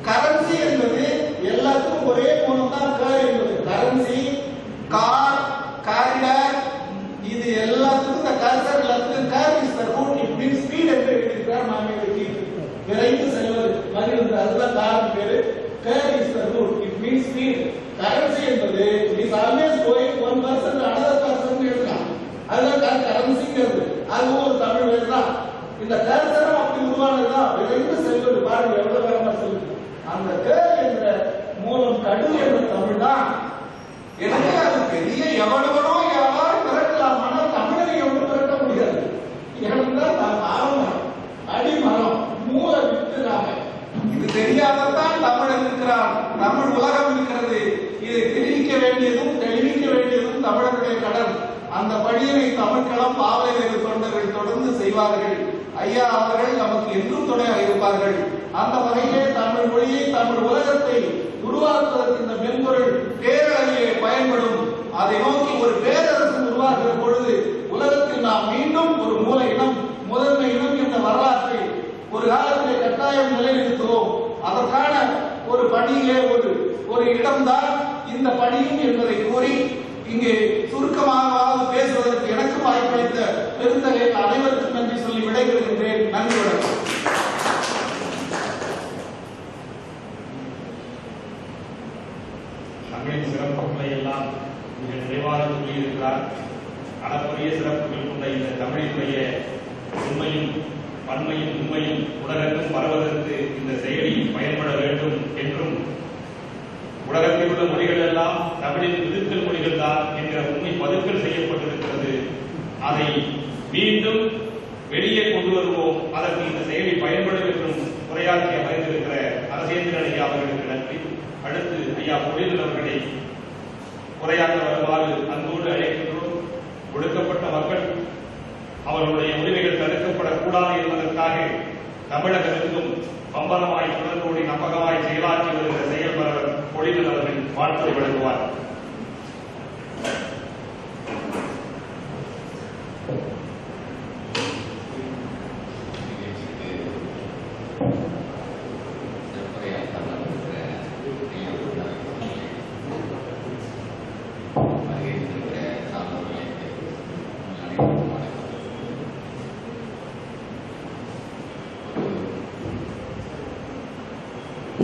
கரன்சி என்பது எல்லாத்துக்கும் ஒரே மூலம் தான். கர் என்பது கரன்சி, கார், காரிடார், இது எல்லாத்துக்கும் இந்த கர்சர் எல்லாத்துக்கும் cur is the root, it means speed என்று எழுதியிருக்கிறார் மாமேதை. விரைந்து செல்வது மகிழ்வு, அதுதான் கார் பேரு. Cur is the root, it means speed. Currency என்பது is always going one person another person எழுதலாம். அதுதான் கரன்சிங்கிறது. அதுவும் ஒரு தமிழ் வேறு தான். இந்த கர்சரம் அப்படி உருவானதுதான். விரைந்து செல்வது பாருங்க எவ்வளவு வேகமா செல்வது. அந்த கர் என்ற மூலம் கடு என்ற தமிழ் தான் எவ்வளவோ யாராவது திரட்டலாம், ஆனால் தமிழரை எவ்வளவு திரட்ட முடியாது. ஏனென்றால் ஆரம்பம் அடிமரம் மூல விட்டுறாங்க. இது தெரியாதத்தான் தமிழர் இருக்கிறார், தமிழ் உலகம் இருக்கிறது. இதை தெரிவிக்க வேண்டியதும் தெளிவிக்க வேண்டியதும் தமிழருடைய கடன். அந்த பணியினை தமிழ்களம் பாவலர் தொண்டர்கள் தொடர்ந்து செய்வார்கள். ஐயா அவர்கள் நமக்கு என்றும் துணையாக இருப்பார்கள். அந்த வகையிலே தமிழ் மொழியை, தமிழ் உலகத்தை உருவாக்குவதற்கு இந்த மென்பொருள் பேரளவிலே பயன்படும். அதை நோக்கி ஒரு பேரரசு உருவாகிற பொழுது உலகத்தில் நாம் மீண்டும் ஒரு மூல இனம், முதன்மை இனம் என்ற வரலாற்றை ஒரு காலத்திலே கட்டாயம் நிலைநிறுத்துவோம். அதற்கான ஒரு பணியிலே ஒரு இடம்தான் இந்த பணியும் என்பதை கூறி இங்கே சுருக்கமாக பேசுவதற்கு எனக்கு வாய்ப்பளித்த பெருந்தகை அனைவருக்கும் நன்றி சொல்லி விடைபெறுகின்றேன். நன்றி, வணக்கம். தமிழின் சிறப்புகளை எல்லாம் மிக நிறைவாக சொல்லியிருக்கிறார். அளப்பரிய சிறப்புகள் கொண்ட இந்த தமிழினுடைய உண்மையும் பன்மையும் உண்மையும் உலகெங்கும் பரவதற்கு இந்த செயலி பயன்பட வேண்டும் என்றும், உலகத்தில் உள்ள மொழிகள் எல்லாம் தமிழின் விதுக்கல் மொழிகள் தான் என்கிற உண்மை பதுக்கல் செய்யப்பட்டிருக்கிறது. அதை மீண்டும் வெளியே கொண்டு வருவோம், அதற்கு இந்த செயலி பயன்படும் என்றும் உரையாற்றி அமைந்திருக்கிற அரசேந்திரன் ஐயா அவர்களுக்கு நன்றி. அடுத்து ஐயா பொழில் அவர்களை உரையாற்ற வருமாறு அன்போடு அழைக்கின்றோம். ஒடுக்கப்பட்ட மக்கள் அவர்களுடைய உரிமைகள் தடுக்கப்படக்கூடாது என்பதற்காக தமிழகமெங்கும் பம்பரமாய் தொடர்போடி நம்பகமாய் செயலாற்றி வருகிற செயல்பரவர் பொழில் அவர்கள் வாழ்த்தை வழங்குவார்.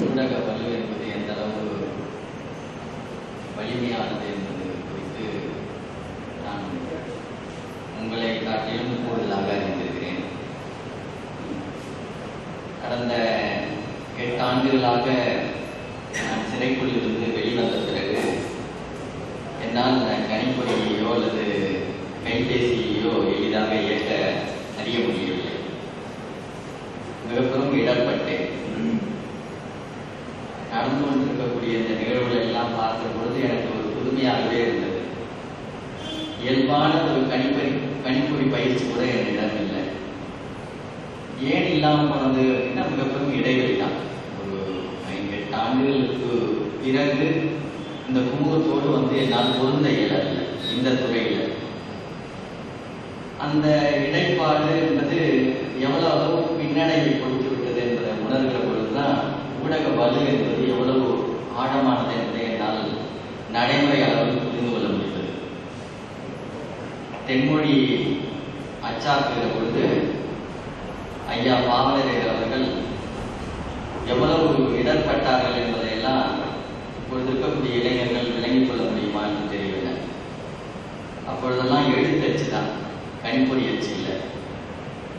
ஊடக வலு என்பது எந்த அளவு வலிமையானது என்பது குறித்து நான் உங்களை காட்டிலும் கூடுதலாக அறிந்திருக்கிறேன். கடந்த 8 ஆண்டுகளாக நான் சிறைக்குள் இருந்து வெளிவந்த பிறகு என்னால் கணிப்பொறியையோ அல்லது கைபேசியையோ எளிதாக இயக்க அறிய முடியவில்லை. மிகப்பெரும் இடர்பட்டேன். நடந்து கொண்டிருக்கக்கூடிய இந்த நிகழ்வுகளை எல்லாம் பார்க்கிற பொழுது எனக்கு ஒரு புதுமையாகவே இருந்தது. இயல்பான ஒரு கணிப்பொறி பயிற்சி கூட என்னிடம் இல்லை. ஏன் இல்லாமல் போனது அப்படின்னா மிகப்பெரும் இடைவெளி தான். ஒரு 5-8 ஆண்டுகளுக்கு பிறகு இந்த குமுகத்தோடு என்னால் பொருந்த இயலவில்லை இந்த துறையில். அந்த இடைப்பாடு என்பது எவ்வளவு பின்னடைவை கொடுத்து விட்டது என்பதை உணர்கிற பொழுதுதான் ஊடக வலு என்பது எவ்வளவு ஆழமானது என்பதை என்னால் நடைமுறை அளவில் புரிந்து கொள்ள முடிந்தது. தென்மொழி அச்சாக்குகிற பொழுது ஐயா பாவலரேர் அவர்கள் எவ்வளவு இடர்பட்டார்கள் என்பதையெல்லாம் இப்பொழுது இருக்கக்கூடிய இளைஞர்கள் விளங்கிக் கொள்ள முடியுமா என்று தெரியவில்லை. அப்பொழுதெல்லாம் எழுத்தச்சு தான், கணிப்பொறி அச்சு இல்லை.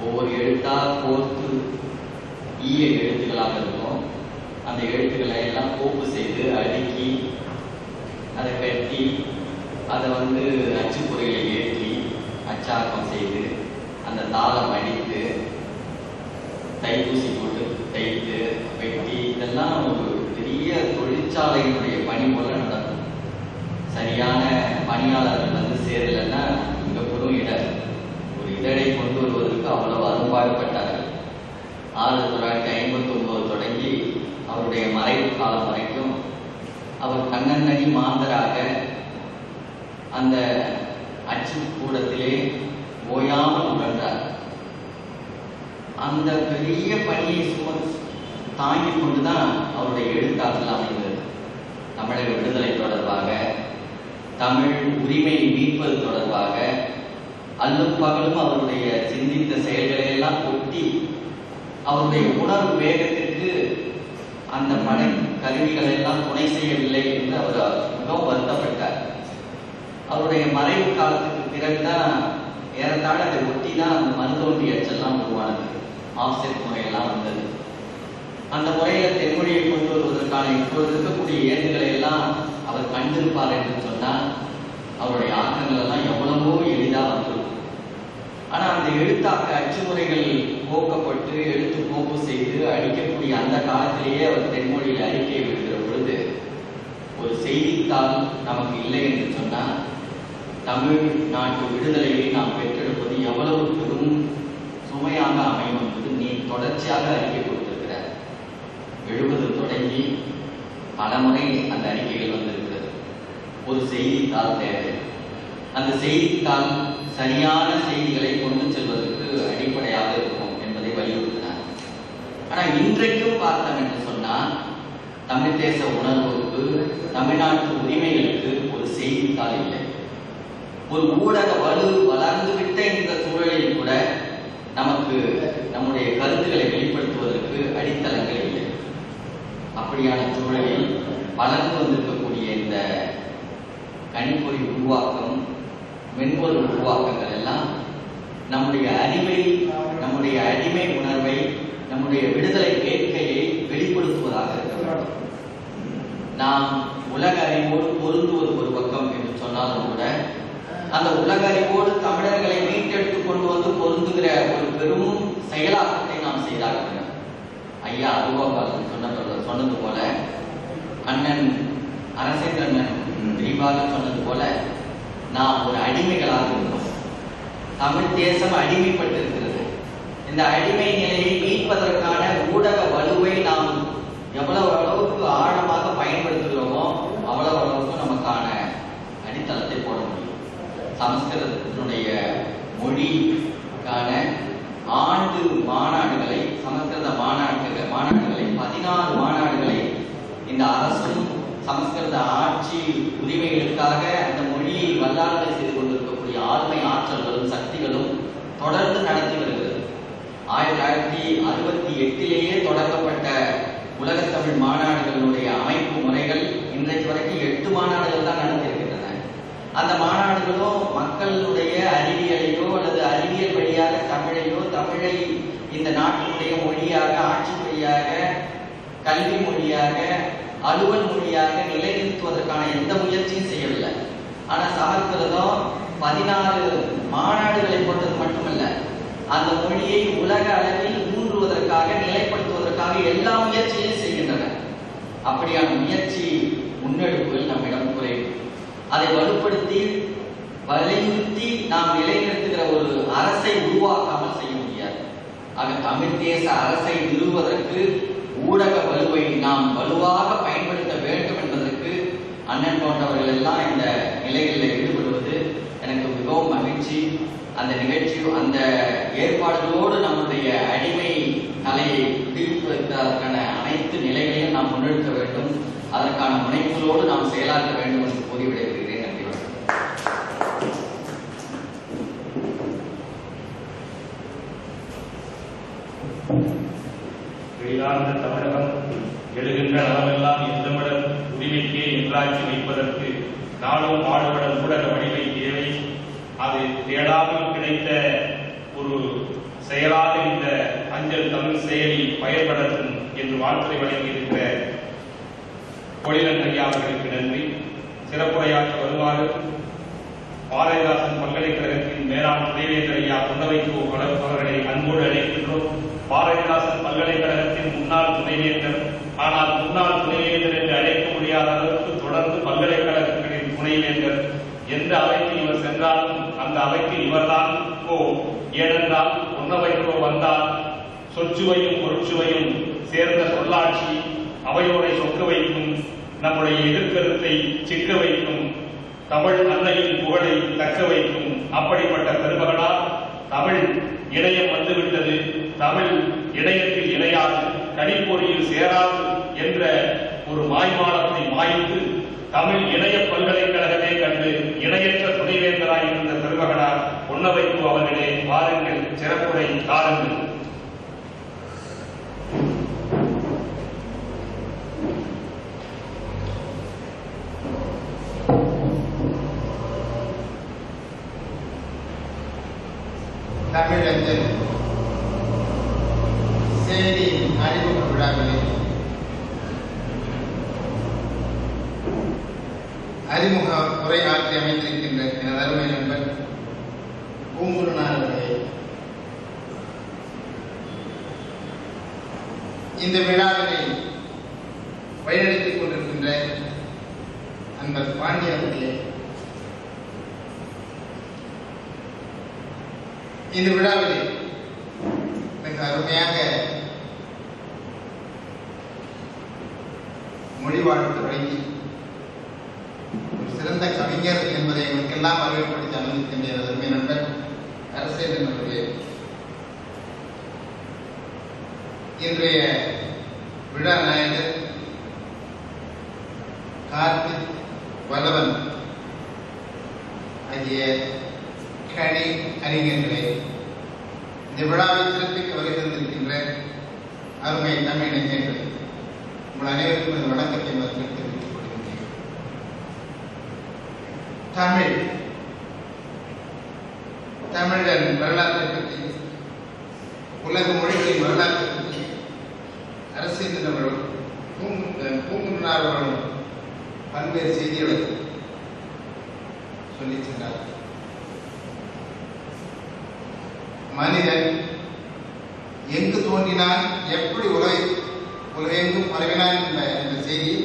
ஒவ்வொரு எழுத்தா கோர்த்து ஈய எழுத்துக்களாக இருக்கும். அந்த எழுத்துக்களை எல்லாம் கோப்பு செய்து அடுக்கி அதை கட்டி அதை அச்சுப்புறையில ஏற்றி அச்சாக்கம் செய்து அந்த தாளம் அடித்து தைப்பூசி போட்டு தைத்து வெட்டி இதெல்லாம் ஒரு பெரிய தொழிற்சாலையினுடைய பணி போல நடக்கும். சரியான பணியாளர்கள் சேரலைன்னா மிக பெரும் இடர். ஒரு இதழை கொண்டு வருவதற்கு அவ்வளவு அரும்பாடுபட்டார்கள். 1959 தொடங்கி அவருடைய மறைவு காலம் வரைக்கும் அவர் கண்ணன்னடி மாந்தராக அந்த அச்சு கூடத்திலே ஓயாமல் உழன்றார். அந்த பெரிய பணியை தாங்கிக் கொண்டுதான் அவருடைய எழுத்தாற்றல் அமைந்தது. தமிழக விடுதலை தொடர்பாக, தமிழ் உரிமை மீட்பது தொடர்பாக அல்லும் பகலும் அவருடைய சிந்தித்த செயல்களை எல்லாம் கொட்டி அவருடைய உணர்வு வேகத்திற்கு அந்த படை கருவிகள் எல்லாம் துணை செய்யவில்லை என்று அவர் மிகவும் வருத்தப்பட்டார். அவருடைய மறைவு காலத்துக்கு பிறகுதான் ஏறத்தாழ அதை ஒட்டி தான் அந்த மருந்தோன்றி அச்செல்லாம் உருவானது. ஆப்செட் முறையெல்லாம் வந்தது. அந்த முறையில தென்மொழியை கொண்டு வருவதற்கான இப்பொழுது இருக்கக்கூடிய ஏடுகளை எல்லாம் அவர் கண்டிருப்பார் என்று சொன்னால் அவருடைய ஆக்கங்கள் எல்லாம் எவ்வளவோ எளிதாக வந்திருக்கும். ஆனால் அந்த எழுத்தாக்க அச்சுமுறைகள் போக்கப்பட்டு எழுத்து கோப்பு செய்து அடிக்கக்கூடிய அந்த காலத்திலேயே அவர் தென்மொழியில் அறிக்கை விடுகிற பொழுது ஒரு செய்தித்தாள் நமக்கு இல்லை என்று சொன்னால் தமிழ் நாட்டு விடுதலையை நாம் பெற்றெடுப்பது எவ்வளவு பெரும் சுமையாக அமையும் என்பது நீ தொடர்ச்சியாக அறிக்கை கொடுத்திருக்கிறார். 70 தொடங்கி பலமுறை அந்த அறிக்கைகள் வந்திருக்கிறது. ஒரு செய்தித்தாள் தேவை. அந்த செய்தித்தாள் சரியான செய்திகளை கொண்டு செல்வதற்கு அடிப்படையாக இருக்கும் என்பதை வலியுறுத்தினார். ஆனால் இன்றைக்கும் பார்த்தோம் என்று சொன்னால் தமிழ் தேச உணர்வுக்கு, தமிழ்நாட்டு உரிமைகளுக்கு ஒரு செய்தித்தாள் இல்லை. ஒரு ஊடக வலு வளர்ந்துவிட்ட இந்த சூழலில் கூட நமக்கு நம்முடைய கருத்துக்களை வெளிப்படுத்துவதற்கு அடித்தளங்கள் இல்லை. அப்படியான சூழலில் வளர்ந்து வந்திருக்கக்கூடிய இந்த கணிப்பொறி உருவாக்கம், மென்பொருள் உருவாக்கங்கள் எல்லாம் நம்முடைய அறிவை, நம்முடைய அடிமை உணர்வை, நம்முடைய விடுதலை வேட்கையை வெளிப்படுத்துவதாக இருக்கிறது. நாம் உலக அறிவோடு பொருந்துவது ஒரு பக்கம் என்று சொன்னாலும் கூட அந்த உலக அறிவோடு தமிழர்களை மீட்டெடுத்துக் கொண்டு வந்து பொருந்துகிற ஒரு பெரும் செயலாக்கத்தை நாம் செய்தாக வேண்டும். ஐயா அருவாபாலன் சொன்னது போல, அண்ணன் அரசேந்திரன் விரிவாக சொன்னது போல, நாம் ஒரு அடிமைகளாக இருந்தோம். தமிழ் தேசம் அடிமைப்பட்டிருக்கிறது. இந்த அடிமை நிலையை மீட்பதற்கான ஊடக வலுவை நாம் எவ்வளவு அளவுக்கு ஆழமாக பயன்படுத்துகிறோமோ அவ்வளவு அளவுக்கு நமக்கான அடித்தளத்தை போட முடியும். சமஸ்கிருதத்தினுடைய மொழிக்கான ஆண்டு மாநாடுகளை, சமஸ்கிருத மாநாடுகளை 16 மாநாடுகளை இந்த அரசும் சமஸ்கிருத ஆட்சி உரிமைகளுக்காக அந்த மொழியை வல்லாண்மை செய்து கொண்டிருக்கக்கூடிய ஆளுமை ஆற்றல்களும் சக்திகளும் தொடர்ந்து நடத்தி வருகிறது. 1968 தொடங்கப்பட்ட உலகத்தமிழ் மாநாடுகளுடைய அமைப்பு முறைகள் இன்றைக்கு வரைக்கும் 8 மாநாடுகள் தான் நடத்தியிருக்கின்றன. அந்த மாநாடுகளும் மக்களுடைய அறிவியலையோ அல்லது அறிவியல் வழியாக தமிழையோ, தமிழை இந்த நாட்டினுடைய மொழியாக, ஆட்சி மொழியாக, கல்வி மொழியாக, அலுவல் மொழியாக நிலைநிறுத்துவதற்கான எந்த முயற்சியும் செய்யவில்லை. ஆனால் சமஸ்கிருதம் 14 மாநாடுகளை கொண்டது மட்டுமல்ல, அந்த மொழியை உலக அளவில் ஊன்றுவதற்காக, நிலைப்படுத்துவதற்காக எல்லா முயற்சியையும் செய்கின்றன. அப்படியான முயற்சி முன்னெடுப்புகள் நம்மிடம் குறைவு. அதை வலுப்படுத்தி வலியுறுத்தி நாம் நிலைநிறுத்துகிற ஒரு அரசை உருவாக்காமல் செய்ய முடியாது. ஆக தமிழ் தேச அரசை நிறுவுவதற்கு ஊடக வலுவை நாம் வலுவாக பயன்படுத்த வேண்டும் என்பதற்கு அண்ணன் போன்றவர்கள் எல்லாம் இந்த நிலைகளில் ஈடுபடுவது எனக்கு மிகவும் மகிழ்ச்சி. அந்த நிகழ்ச்சி, அந்த ஏற்பாடுகளோடு நம்முடைய அடிமை தலையை விடுவித்து வைப்பதற்கான அனைத்து நிலைகளையும் நாம் முன்னெடுக்க வேண்டும். அதற்கான முனைப்புகளோடு நாம் செயலாற்ற வேண்டும் என்று கூறி விடைபெறுகிறேன். நன்றி. எழிலார்ந்த தமிழகம் எழுகின்ற அளவெல்லாம் எந்தமிழர் உரிமைக்கே என்றாட்சி வைப்பதற்கு நாளும் பாடுபட ஊடக வடிவை தேவை. அது தேடாமல் கிடைத்த ஒரு செயலாக இந்த அஞ்சல் தமிழ் செயலி பயன்படட்டும் என்று வாழ்த்துறை வழங்கியிருக்கிற பொழிலன் ஐயா அவர்களுக்கு நன்றி. சிறப்புரையாற்ற வருமாறு பாரதிதாசன் பல்கலைக்கழகத்தின் மேலாண் துணைவேந்தர் ஐயா பொன்னவைக்கோ அவர்களை அன்போடு அழைக்கின்றோம். பாரதிதாசன் பல்கலைக்கழகத்தின் முன்னாள் துணைவேந்தர், ஆனால் முன்னாள் துணைவேந்தர் என்று அழைக்க முடியாத அளவுக்கு தொடர்ந்து பல்கலைக்கழகங்களின் துணைவேந்தர். எந்த அவைக்கு இவர் சென்றாலும் அந்த அவைக்கு இவர்தான் ஏனென்றால் பொன்னவைக்கோ வந்தால் சொற்சுவையும் பொருட்சுவையும் சேர்ந்த சொல்லாட்சி அவையோரை சொக்க வைக்கும், நம்முடைய எதிர்கருத்தை சிக்க வைக்கும், தமிழ் அன்னையின் புகழை தக்க வைக்கும். அப்படிப்பட்ட பெருமகளால் தமிழ் இணையம் வந்துவிட்டது, தமிழ் இணையத்தில் இணையாது, கணிப்பொறியில் சேராது என்ற ஒரு மாய்மாலத்தை மாய்த்து தமிழ் இணைய பல்கலைக்கழகமே கண்டு இணையற்ற துணைவேந்தராய் இருந்த பெருமகனார் பொன்னவைக்கோ அவர்களே, வாருங்கள், சிறப்புரை தாருங்கள். தமிழஞ்சல் செய்தி அறிமுக விழாவில் அறிமுக உரை ஆற்றி அமைந்திருக்கின்ற எனது அருமை நண்பர் பூங்குருநாள் அவர்களே, இந்த விழாவினை வழிநடத்திக் கொண்டிருக்கின்ற நண்பர் பாண்டி அவர்களே, இந்த விழாவிலே மிக அருமையாக மொழி வாழ்த்து வழங்கி ஒரு சிறந்த கவிஞர் என்பதை எனக்கெல்லாம் அறிவுப்படுத்தி அனுமதிக்கின்ற அருமை நண்பர் அரசேந்திரன் அவர்களே, இன்றைய விழா நாயகர் கார்த்திக் வல்லவன் ஆகிய கணி அறிஞர்களே, இந்த விழாவை சிறப்பிக்க வருகின்றிருக்கின்ற அருமை தமிழ் இளைஞர்களே, உங்கள் அனைவருக்கும் இந்த வணக்கத்தை மதிப்பிட்டு தெரிவித்துக் கொள்கின்றேன். தமிழன் வரலாற்றை பற்றி, உலக மொழிகளின் வரலாற்றை பற்றி அரசேந்திரன் அவர்களும் பூங்குருநாள் அவர்களும் பல்வேறு செய்திகளை சொல்லி சென்றார். மனிதன் எங்கு தோன்றினான், எப்படி உலகெங்கும் பரவினான் என்ற செய்தி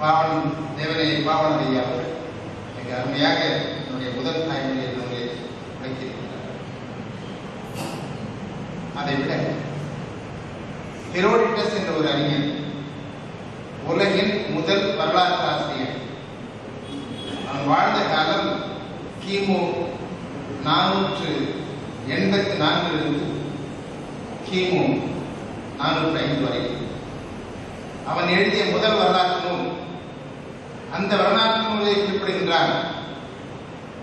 பாவன் தேவனை பாவன் ஐயா அவர்கள் மிக அருமையாக என்னுடைய முதல் தாய்மொழியை நம்மளை விளக்கியிருக்கிறார். அதை விட ஹெரோடிட்டஸ் என்ற ஒரு அறிஞர், உலகின் முதல் வரலாற்று ஆசிரியர், அவன் வாழ்ந்த காலம் கிமு 484 கிமு 405 வரை. அவன் எழுதிய முதல் வரலாற்று நூல், அந்த வரலாற்று நூலை குறிப்பிடுகின்றான்.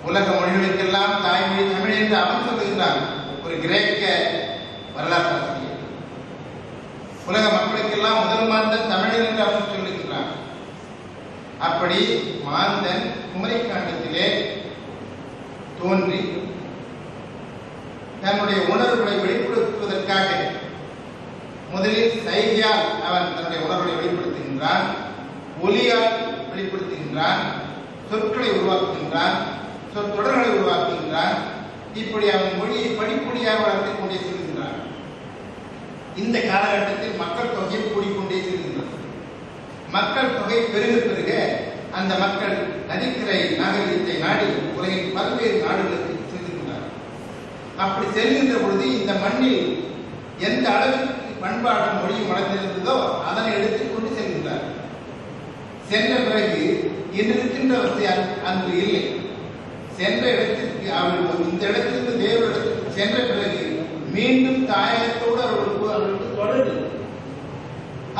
உலக மொழிகளுக்கெல்லாம் தாய்மொழி தமிழ் என்று அவன் சொல்லுகின்றான். ஒரு கிரேக்க வரலாற்று ஆசிரியர். உலக மக்களுக்கெல்லாம் முதல் மாந்தன் தமிழன் என்று அவன் சொல்லுகின்றான். அப்படி மாந்தன் குமரிக்காண்டத்திலே தோன்றி தன்னுடைய உணர்வுகளை வெளிப்படுத்துவதற்காக முதலில் சைகையால் அவன் தன்னுடைய உணர்வுகளை வெளிப்படுத்துகின்றான், ஒலியால் வெளிப்படுத்துகின்றான், சொற்களை உருவாக்குகின்றான், சொற்றொடர்களை உருவாக்குகின்றான். இப்படி அவன் மொழியை படிப்படியாக வளர்த்துக் கொண்டே செல்கின்றான். இந்த காலகட்டத்தில் மக்கள் தொகை கூடிக்கொண்டே செல்கின்றது. மக்கள் தொகை பெருக பெருக அந்த மக்கள் நதிக்கரை நாகரிகத்தை நாடி உலகின் பல்வேறு நாடுகளுக்கு செல்கின்றனர். அப்படி செல்கின்ற பொழுது இந்த மண்ணில் எந்த அளவிற்கு பண்பாடும் மொழியும் வளர்ந்திருந்ததோ அதனை எடுத்துக்கொண்டு செல்கின்றார். சென்ற பிறகு இன்று இருக்கின்ற வசதியால் அன்று இல்லை. சென்ற இடத்திற்கு அவர்கள் இந்த இடத்திற்கு வேறு இடத்திற்கு சென்ற பிறகு மீண்டும் தாயகத்தோடு அவர்களுக்கு தொடர்பு.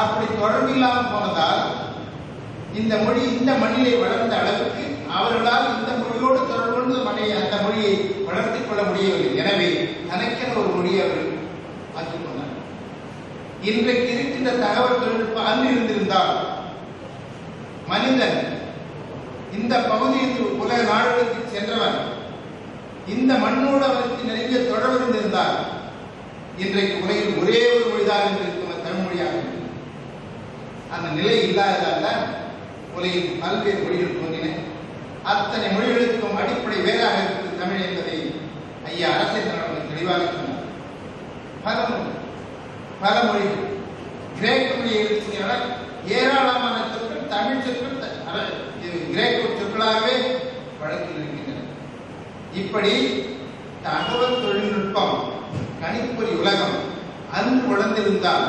அப்படி தொடர்பு இல்லாமல் போனதால் இந்த மொழி இந்த மண்ணிலே வளர்ந்த அளவுக்கு அவர்களால் இந்த மொழியோடு தொடர்பு அந்த மொழியை வளர்த்துக் கொள்ள முடியவில்லை. எனவே தனக்கென ஒரு மொழியை அவர்கள் ஆக்கிக் கொண்டார். இன்றைக்கு இருக்கின்ற தகவல் தொழில்நுட்பம் அன்று இருந்திருந்தால் மனிதன் இந்த பகுதியில் உலக நாடுகளுக்கு சென்றவன் இந்த மண்ணோடு அவருக்கு நெருங்கிய தொடர்பு இருந்திருந்தால் இன்றைக்கு உலகில் ஒரே ஒரு மொழிதான் இருந்திருக்கும், தமிழ் மொழியாக. அந்த நிலை இல்லாததால் உலகில் பல்வேறு மொழிகள் தோன்றின. அத்தனை மொழிகளுக்கும் அடிப்படை வேறாக இருப்பது தமிழ் என்பதை ஐயா அரசேந்திரன் தெளிவாக சொன்னார். பல மொழிகள் கிரேக்க மொழியை எழுதினால் ஏராளமான சொற்கள் தமிழ் சொற்கள் கிரேக்க சொற்களாகவே வழக்கில் இருக்கின்றன. இப்படி தகவல் தொழில்நுட்பம் கணிப்பொறி உலகம் அன்று வளர்ந்திருந்தால்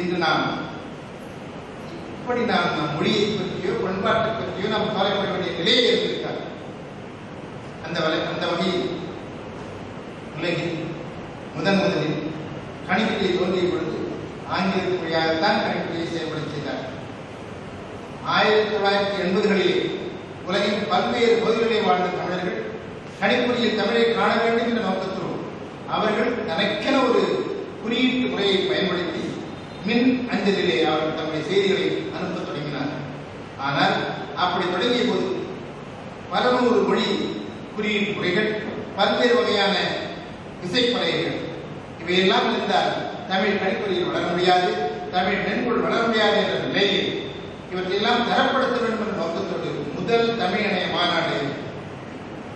இன்று நாம் இப்படி நாம் நம் மொழியை பற்றியோ பண்பாட்டை பற்றியோ நாம் கவலைப்பட வேண்டிய நிலையை இருந்திருக்கார். அந்த வகையில் உலகில் முதலில் கணிப்பியை தோன்றிய பொழுது ஆங்கிலத்து மொழியாகத்தான் கணிப்பியை செயல்பட செய்தார். 1980களிலே உலகின் பல்வேறு பகுதிகளிலே வாழ்ந்த தமிழர்கள் கணிப்பொறியில் தமிழை காண வேண்டும் என்ற நோக்கத்தோடு அவர்கள் தனக்கென ஒரு குறியீட்டு முறையை பயன்படுத்தி மின் அஞ்சலிலே அவர்கள் தம்முடைய செய்திகளை அனுப்ப தொடங்கினார். ஆனால் அப்படி தொடங்கிய போது 100 மொழி குறியீட்டு முறைகள், பல்வேறு வகையான விசைப்பலகைகள் இவையெல்லாம் இருந்தால் தமிழ் கணிப்பொறியில் வளர முடியாது, தமிழ் மென்பொருள் வளர முடியாது என்ற நிலையில் இவற்றையெல்லாம் தரப்படுத்த வேண்டும் என்ற நோக்கத்தோடு முதல் தமிழ் இணைய மாநாடு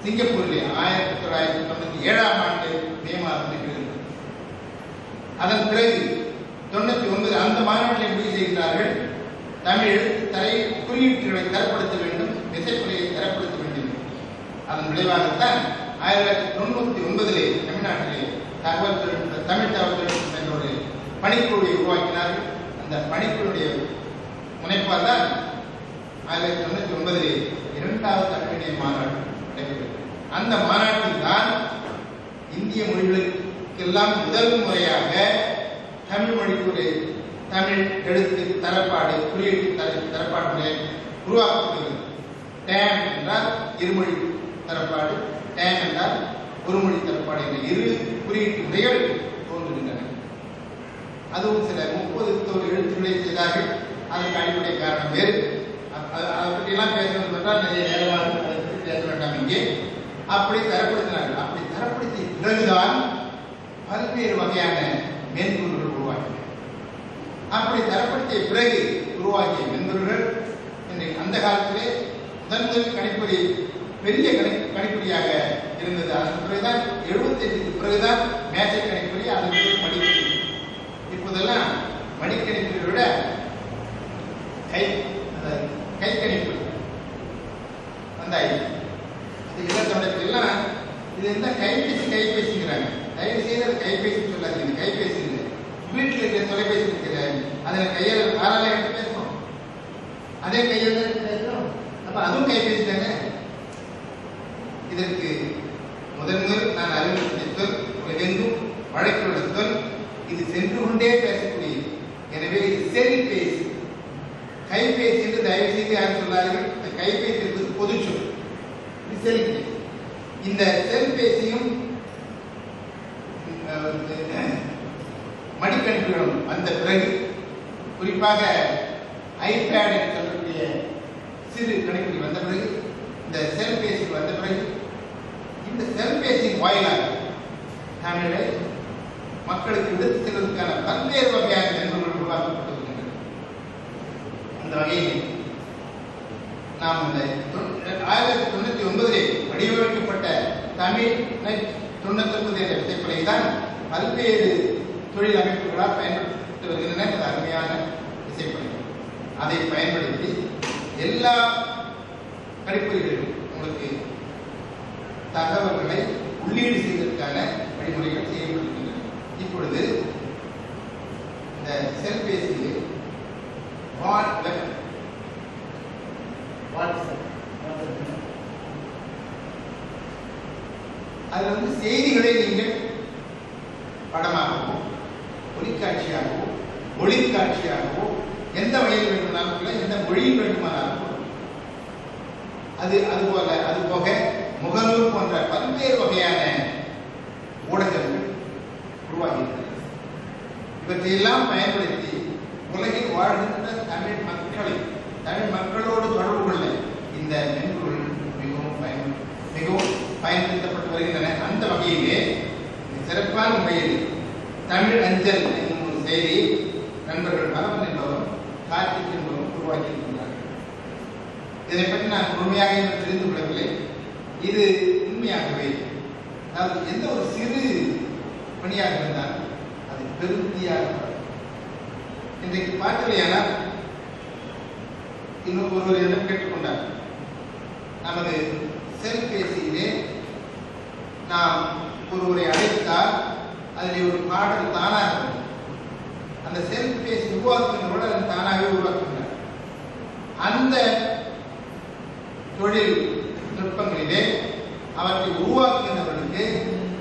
சிங்கப்பூரிலே 1997ஆம் ஆண்டு மே மாதம் நிகழ்ந்தது. அதன் பிறகு 99 அந்த மாநாட்டில் முடிவு செய்கிறார்கள், தமிழ் எழுத்துத்தலை குறியீட்டுகளை தரப்படுத்த வேண்டும், விசைப்புரையை தரப்படுத்த வேண்டும். அதன் விளைவாகத்தான் 1999 தமிழ்நாட்டிலே தமிழ் தகவல் தொழில்நுட்பம் என்ற ஒரு பணிக்குழுவை உருவாக்கினார்கள். அந்த பணிக்குழுடைய முனைப்பால் தான் 1999 இரண்டாவது தமிழிணைய மாநாடு நடைபெற்றது. அந்த மாநாட்டில் தான் இந்திய மொழிகளுக்கெல்லாம் முதல் முறையாக தமிழ் மொழிக்கு ஒரு தமிழ் எழுத்து தரப்பாடு குறியீட்டு தரப்பாடு முறை உருவாக்கப்படுகிறது. டேம் என்றால் இருமொழி தரப்பாடு, டேம் என்றால் ஒரு மொழி தரப்பாடு என்ற இரு குறியீட்டு முறைகள் தோன்றுகின்றன. அதுவும் சில 30 எழுத்துக்களை செய்தார்கள். அதற்கு அடிப்படை காரணம் வேறு. அதை பற்றியெல்லாம் பேச வேண்டும் என்றால் நிறைய நேரமாக அதை பற்றி பேச வேண்டாம். இங்கே அப்படி தரப்படுத்தினார்கள். அப்படி தரப்படுத்திய பிறகுதான் பல்வேறு வகையான மென்பொருள்கள் உருவாக்கின. அப்படி தரப்படுத்திய பிறகு உருவாக்கிய மென்பொருள்கள் இன்றைக்கு அந்த காலத்திலே முதல் கணிப்பொறி பெரிய கணிப்பொறியாக இருந்தது. அதன் பிறகுதான் 75க்கு பிறகுதான் மேஜிக் கணிப்பொறி, அதன் பிறகு மடிக்கணிப்பொறி. இப்போதெல்லாம் மடிக்கணிப்பொறியை விட கைக்கணிப்பொறி வந்தாயிடுச்சு. அது இலக்கணத்திலாம் இது என்ன கைபேசிங்கிறாங்க. தயவு செய்து அது கைபேசி சொல்லாதீங்க, கைபேசி இல்லை. வீட்டில் இருக்கிற தொலைபேசி இருக்கிற அதில் கையால் ஆறால எடுத்து பேசுறோம், அதே கையால் பேசுறோம். அப்ப அதுவும் கைபேசி தானே. இதற்கு முதல் நான் அறிவுறுத்திய சொல் உலகெங்கும் வழக்குள்ள சொல். இது சென்று கொண்டே பேசக்கூடியது. எனவே இது செல்பேசி, கைபேசி என்று தயவு செய்து யாரும் சொல்லார்கள். இந்த கைபேசி என்பது பொது சொல். இது செல்பேசி. இந்த செல்பேசியும் மடிக்கணிப்புகளும் வந்த பிறகு, குறிப்பாக ஐபேட் என்று சொல்லக்கூடிய சிறு கணிப்பொறி வந்த பிறகு, இந்த செல்பேசி வந்த பிறகு, இந்த செல்பேசி வாயிலாக தமிழை மக்களுக்கு எடுத்து செல்வதற்கான பல்வேறு வகையான மென்பொருள் உருவாக்கப்பட்டு வருகின்றன. அந்த வகையில் நாம் இந்த 1999 வடிவமைக்கப்பட்ட தமிழ் 99 என்ற விசைப்பலகைதான் பல்வேறு தொழில் அமைப்புகளால் பயன்படுத்தி வருகின்றன. அது அருமையான விசைப்பலகை. அதை பயன்படுத்தி எல்லா கணிப்பொறிகளிலும் உங்களுக்கு தகவல்களை உள்ளீடு செய்வதற்கான வழிமுறைகள் செய்யப்பட்டிருக்கின்றன. இப்பொழுது இந்த செல்பேசியில் அதில் செய்திகளை நீங்கள் படமாகவோ ஒளிக்காட்சியாகவோ ஒளிக்காட்சியாகவோ எந்த வகையில் வேண்டுமானாலும், எந்த மொழியில் வேண்டுமானாலும், அது போக முகநூல் போன்ற பல்வேறு வகையான ஊடகங்கள் உருவாகின்றன. இவற்றையெல்லாம் பயன்படுத்தி உலகில் வாழ்கின்ற தமிழ் மக்களோடு தொடர்பு கொள்ள இந்த மென்பொருள் மிகவும் பயன்படுத்தப்பட்டு வருகின்றன. அந்த வகையிலே சிறப்பான முறையில் தமிழ் அஞ்சல் என்னும் ஒரு செய்தி நண்பர்கள் பலவன் என்பவரும் கார்த்திக் என்பவரும் உருவாக்கி இருக்கின்றார்கள். இதை பற்றி நான் முழுமையாக தெரிந்து கொள்ளவில்லை. இது உண்மையாகவே, அதாவது எந்த ஒரு சிறு பணியாக இருந்தாலும் அது பெருந்தியாக இன்றைக்கு பார்க்கலையானால், இன்னும் ஒருவரிடம் கேட்டுக்கொண்டார், நமது செல்பேசியிலே நாம் ஒருவரை அழைத்தால் அதில் ஒரு பாடல் தானாக வரும். அந்த செல்பேசி உருவாக்குகின்றோடு அது தானாகவே உருவாக்குகின்றார். அந்த தொழில் நுட்பங்களிலே அவற்றை உருவாக்குகின்றவர்களுக்கு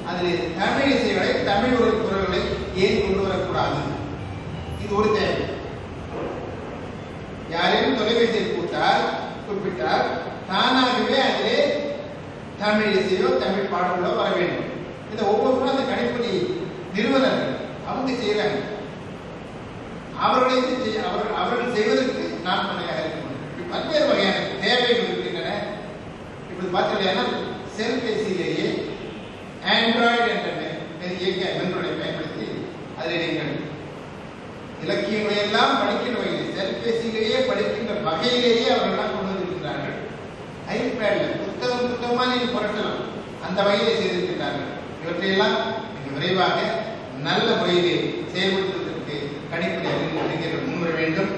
அதில் தமிழ் இசைகளை, தமிழ் ஒரு குரல்களை ஏன் கொண்டு வரக்கூடாது? இது ஒரு தேவை. யாரையும் தொலைபேசியை கூப்பிட்டால் தானாகவே அதிலே தமிழ் இசையோ தமிழ் பாடல்களோ வர வேண்டும். இதை ஒவ்வொருவரும் அந்த கணிப்பொறி நிறுவனர்கள் அவங்க செய்யறாங்க. அவர்கள் செய்வதற்கு நான் துணையாக இருக்க பல்வேறு வகையான தேவைகள் இருக்கின்றன. இப்படி பார்த்தீங்கன்னா செல்பேசியிலேயே ஆண்ட்ராய்டு என்ற இயக்க மென்பொருளை பயன்படுத்தி அதில் நீங்கள் இலக்கியங்களை எல்லாம் படிக்கிற வகையில் செல்பேசியிலேயே படிக்கின்ற வகையிலேயே அவர்கள் கொண்டு வந்திருக்கிறார்கள். ஐபேட்ல புத்தகமா நீங்க புரட்டலாம், அந்த வகையிலே செய்திருக்கிறார்கள். இவற்றையெல்லாம் மிக விரைவாக நல்ல முறையிலே செயல்படுத்துவதற்கு கணிப்பொறி அறிஞர்கள் முன்வர வேண்டும்.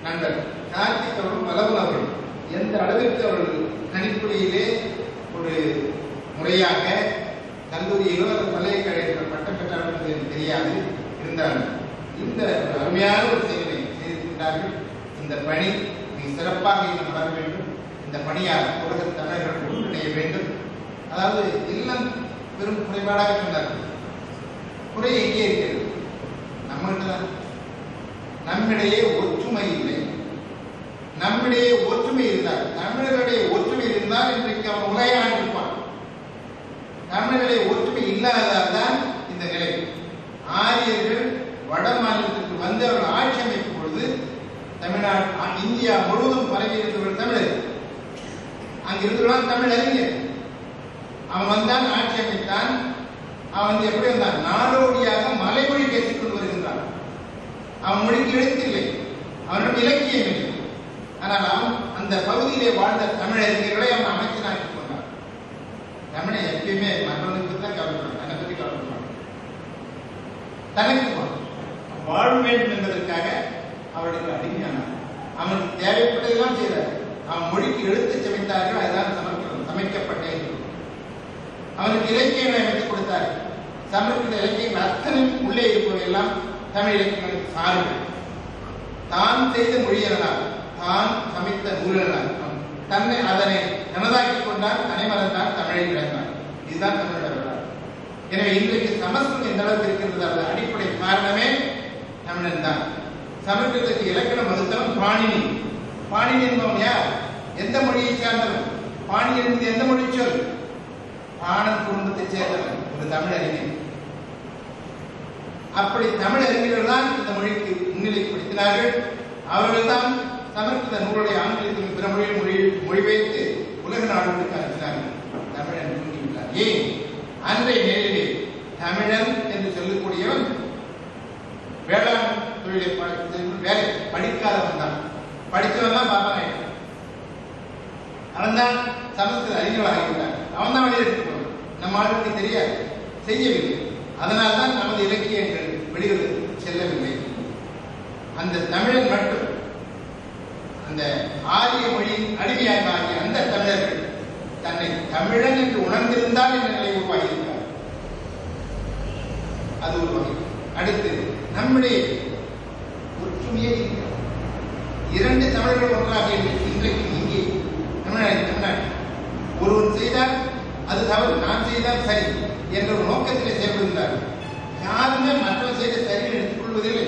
நண்பர் கார்த்திக் அவர்கள் வளவன் அவர்கள் எந்த அளவிற்கு அவர்கள் கணிப்பொறியிலே ஒரு முறையாக கல்லூரியிலோ அல்லது பல்கலைக்கழகத்தில் பட்டம் பெற்றார்கள் என்று தெரியாது இருந்தார்கள். இந்த அருமையான ஒரு செயலை செய்திருக்கின்றார்கள். இந்த பணி மிக சிறப்பாக இன்னும் வளர வேண்டும். இந்த பணியால் உலக தமிழர்கள் ஒன்றிணைய வேண்டும். அதாவது எல்லாம் பெரும் குறைபாடாக சொன்னார்கள். குறை எங்கே இருக்கிறது? நம்மகிட்ட தான். நம்மிடையே ஒற்றுமை இல்லை. நம்மிடையே ஒற்றுமை இருந்தால், தமிழர்களுடைய ஒற்றுமை இருந்தால் இன்றைக்கு அவன் உலகை ஆண்டிருப்பான். தமிழர்களுடைய ஒற்றுமை இல்லாததால் தான் இந்த நிலை. ஆரியர்கள் வட மாநிலத்திற்கு வந்து அவர்கள் ஆட்சி அமைக்கும் பொழுது தமிழ்நாடு இந்தியா முழுவதும் பரவி இருந்தவர்கள் தமிழர். அங்கிருந்துதான் தமிழ் அறிஞர். அவன் வந்தான், ஆட்சி அமைத்தான். அவன் எப்படி வந்தான்? நாடோடியாக மலைமொழி பேசிக் கொண்டு வருகின்றான். அவன் மொழிக்கு எழுத்தில்லை, அவனிடம் இலக்கியம் இல்லை. ஆனால் அவன் அந்த பகுதியிலே வாழ்ந்த தமிழறிஞர்களை அவன் அமைச்சனாக்கி கொண்டான். தமிழை எப்பயுமே மற்றவனுக்கு தான் கவலைப்படுவான், தன்னை பற்றி கவலைப்படுவான். தனக்கு வாழ வேண்டும் என்பதற்காக அவளுக்கு அடிமையானான். அவனுக்கு தேவைப்பட்டதெல்லாம் செய்தார். அவன் மொழிக்கு எழுத்து சமைத்தார்கள், அதுதான் சமைக்கப்பட்டேன். அவனுக்கு இலக்கியங்களை அமைத்துக் கொடுத்தார். சமர்ப்பித்த இலக்கியங்கள் அத்தனை உள்ளே இருப்பவையெல்லாம் தமிழ் இலக்கியங்களுக்கு சார்பு. தான் செய்த மொழியினால், தான் சமைத்த நூலினால் தன்னை அதனை தனதாக்கிக் கொண்டார், தனி மறந்தார், தமிழை இழந்தார். இதுதான் தமிழோட வரலாறு. எனவே இன்றைக்கு சமஸ்கிருதம் எந்த அளவுக்கு இருக்கின்றது, அது அடிப்படை காரணமே தமிழன் தான். சமஸ்கிருதத்துக்கு இலக்கணம் வகுத்தவன் பாணினி. பாணினி என்பவன் யார்? எந்த மொழியை சார்ந்தவன்? பாணினி என்பது எந்த மொழி சொல்? பாணன் குடும்பத்தை சேர்ந்தவன், ஒரு தமிழ் அறிஞர். அப்படி தமிழ் அறிஞர்கள் தான் இந்த மொழிக்கு முன்னிலைப்படுத்தினார்கள். அவர்கள் தான் சமஸ்கிருத நூலுடைய ஆங்கிலத்தில் பிற மொழியில் மொழிபெயர்த்து உலக நாடுகளுக்கு அனுப்பினார்கள். தமிழன் தூங்கிவிட்டார். ஏன்? அன்றைய நிலையிலே தமிழன் என்று சொல்லக்கூடியவன் வேளாண் தொழிலை வேலை படிக்காதவன் தான். படித்தவன் தான் பாப்பனாயிட்டான். அவன் தான் சமஸ்கிருத அறிஞர்களாகிவிட்டான். அவன் தான் வெளியெடுத்துக் கொண்டான். நம்ம ஆளுக்கு தெரியாது, செய்யவில்லை. அதனால்தான் நமது இலக்கியங்கள் வெளியிடுவதற்கு செல்லவில்லை. அந்த தமிழன் மட்டும் அந்த ஆரிய மொழியின் அடிமையாக ஆகிய அந்த தமிழர்கள் தன்னை தமிழன் என்று உணர்ந்திருந்தால் என்ற நிலை உருவாகியிருக்கிறார். அது ஒரு வகை. அடுத்து நம்முடைய ஒற்றுமையே இரண்டு தமிழர்கள் ஒன்றாக இன்றைக்கு இங்கே தமிழ்நாடு ஒருவன் செய்தால் அது தவறு, நான் செய்தால் சரி என்ற ஒரு நோக்கத்திலே செயல்படுகிறார்கள். யாருமே மற்றவர் செய்த சரியை எடுத்துக் கொள்வதில்லை.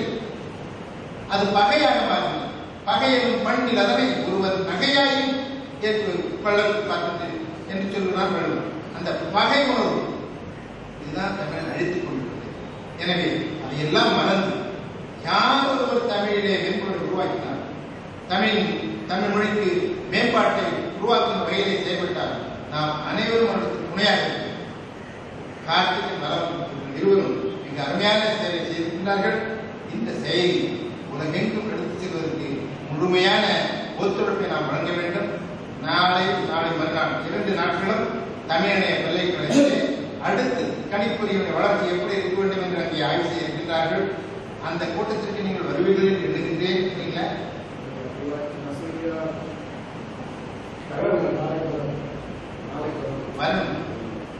அது பகையாக மாறும். பகை என்னும் பண்பில் அதனை ஒருவர் நகையாயும் பார்க்கின்றேன் என்று சொல்கிறார் வள்ளுவர். அந்த பகை உணர்வு இதுதான் தமிழன் அழித்துக் கொண்டிருக்கிறது. எனவே அதையெல்லாம் மறந்து யார் ஒருவர் தமிழிலே மென்பொருளை உருவாக்கினார், தமிழ் மொழிக்கு மேம்பாட்டை உருவாக்கும் வகையிலே செயல்பட்டார். நாம் அனைவரும் அவர்களுக்கு துணையாக கார்த்திகன் வளம் இருவரும் மிக அருமையான செயலை செய்திருக்கிறார்கள். இந்த செயலை உலகெங்கும் எடுத்துச் செல்வதற்கு முழுமையான ஒத்துழைப்பை நாம் வழங்க வேண்டும். நாளை மறுநாள் 2 நாட்களும் தமிழனைய பல்கலைக்கழகத்திலே அடுத்து கணிப்பொறியுடைய வளர்ச்சி எப்படி இருக்க வேண்டும் என்று அங்கே ஆய்வு செய்ய இருக்கின்றார்கள். அந்த கூட்டத்திற்கு நீங்கள் வருவீர்கள் என்று எண்ணுகின்றேன். வரும்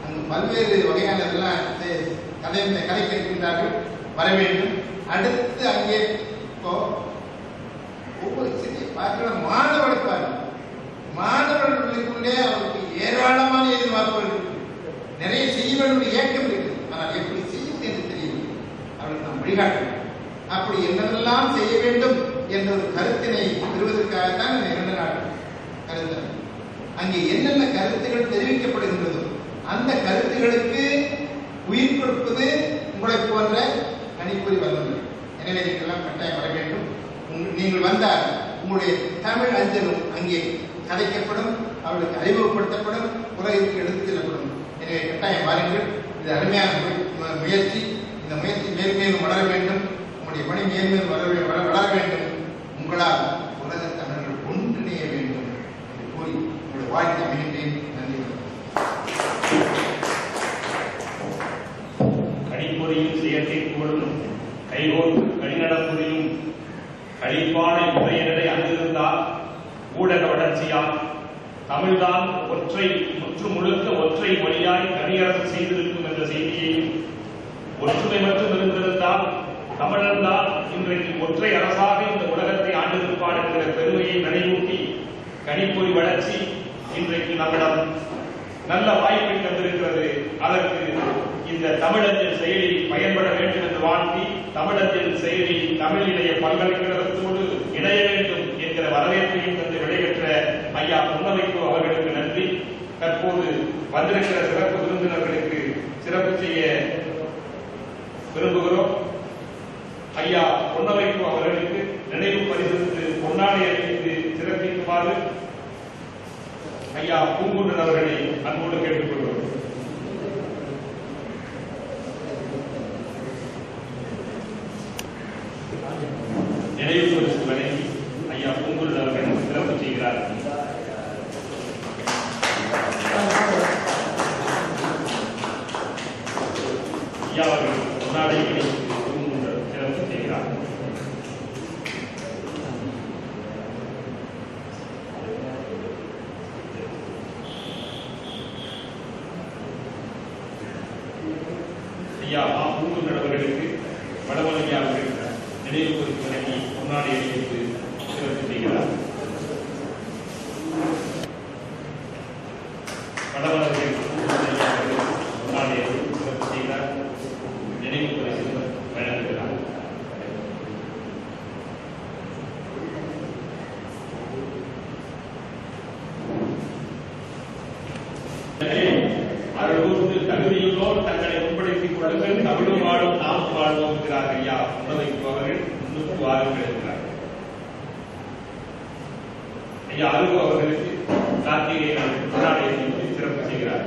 அங்கு பல்வேறு வகையான கதை கேட்கின்றார்கள், வர வேண்டும். அடுத்து அங்கே ஒவ்வொரு சிறிய பார்க்கிற மாணவர்களுக்குள்ளே அவருக்கு ஏராளமான எதிர்பார்ப்புகள், நிறைய செய்ய வேண்டும் இயக்கம் இருக்கு. ஆனால் எப்படி செய்யும் என்று தெரியவில்லை. அவர்களுக்கு நாம் வழிகாட்டணும். அப்படி என்னெல்லாம் செய்ய வேண்டும் என்ற ஒரு கருத்தினை பெறுவதற்காகத்தான் இந்த 2 நாள் கருத்து. அங்கே என்னென்ன கருத்துகள் தெரிவிக்கப்படுகின்றதோ அந்த கருத்துகளுக்கு உயிர் கொடுப்பது உங்களை போன்ற கணிப்பொறி வல்லுநர்கள். எனவே நீங்கள்லாம் கட்டாயம் வர வேண்டும். நீங்கள் வந்தால் உங்களுடைய தமிழ் அஞ்சலும் அங்கே கதைக்கப்படும், அவர்களுக்கு அறிமுகப்படுத்தப்படும், உலகிற்கு எடுத்துச் செல்லப்படும். எனவே கட்டாயம் வாருங்கள். இது அருமையான முயற்சி. இந்த முயற்சி மேல்மேலும் வளர வேண்டும். உங்களுடைய பணி மேல்மேலும் வளர வேண்டும். உங்களால் உலக தமிழர்கள் ஒன்றிணைய வேண்டும் என்று கூறி உங்களுடைய வாழ்க்கை அமைகின்றேன். நன்றி. கணிப்பொறியும் செயற்கைக்கோளும் கைகோர்த்து கடிநடப்புரியும் கழிப்பான இவையனரை அங்கிருந்தால் ஊடக வளர்ச்சியால் தமிழ்தான் முற்று முழுக்க ஒற்றை மொழியாய் தனியரசு செய்திருக்கும் என்ற செய்தியையும் ஒற்றுமை மட்டும் இருந்திருந்தால் தமிழன்தான் இன்றைக்கு ஒற்றை அரசாக இந்த உலகத்தை ஆண்டிருப்பான் என்கிற பெருமையை நினைவூட்டி கணிப்பொறி வளர்ச்சி இன்றைக்கு நம்மிடம் நல்ல வாய்ப்பை தந்திருக்கிறது. அதற்கு இந்த தமிழஞ்சல் செயலி பயன்பட வேண்டும் என்று வாழ்த்தி தமிழஞ்சல் செயலி தமிழ் இணைய பல்கலைக்கழகத்தோடு இணைய வேண்டும் என்கிற வரவேற்பையும் தந்து விடைபெற்ற ஐயா புன்னவைக்கு அவர்களுக்கு நன்றி. தற்போது வந்திருக்கிற சிறப்பு விருந்தினர்களுக்கு சிறப்பு செய்ய விரும்புகிறோம். ஐயா பொன்னவைக்கு அவர்களுக்கு நினைவு பரிசு பொன்னாடை அளித்து சிறப்பிக்குமாறு ஐயா பூங்குன்றன் அவர்களை அன்போடு கேட்டுக்கொள்கிறோம். நினைவு பரிசு வழங்கி ஐயா பூங்குன்றன் அவர்கள் சிறப்பு செய்கிறார். ஐயா அவர்கள் பொன்னாடை அளித்து பூங்குன்றன் சிறப்பு செய்கிறார். ஐயா பூங்குன்றன் அவர்களுக்கு வடமலையா அவர்கள் நினைவு பரிசு வழங்கி பொன்னாடை அளித்து சிறப்பு செய்கிறார். வடமலையை பொன்னாடை அளித்து சிறப்பு செய்கிறார். நினைவு பரிசு வழங்குகிறார். அருள்கூர்ந்து தகுதியுள்ளோர் தங்களை முன்படுத்திக் கொள்ளுங்கள். தமிழும் வாழும் நாம் வாழ்வோம் என்கிறார் ஐயா உணவைப்பவர்கள். முன்னுக்கு வாருங்கள் இருக்கிறார். ஐயா அருகு அவர்களுக்கு கார்த்திகை கொண்டாடை சிறப்பு செய்கிறார்.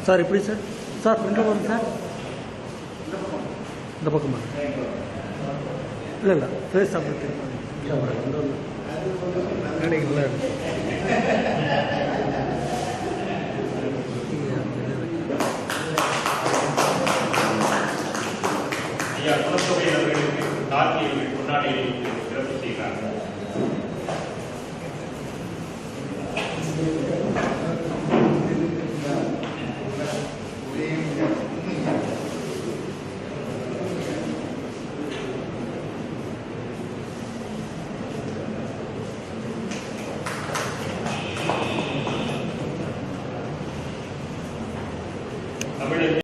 சார் எப்படி சார்? சார் ஃப்ரெண்டில் வரும் சார், இந்த பக்கம் இல்லை இல்லை ஃபேஸ் சாப்பிட்டு நல்லா இருக்கு. ஐயா குணத்தொகை அவர்களுக்கு கார்த்திகை கொண்டாடியை சிறப்பு செய்கிறார்கள். தமிழ்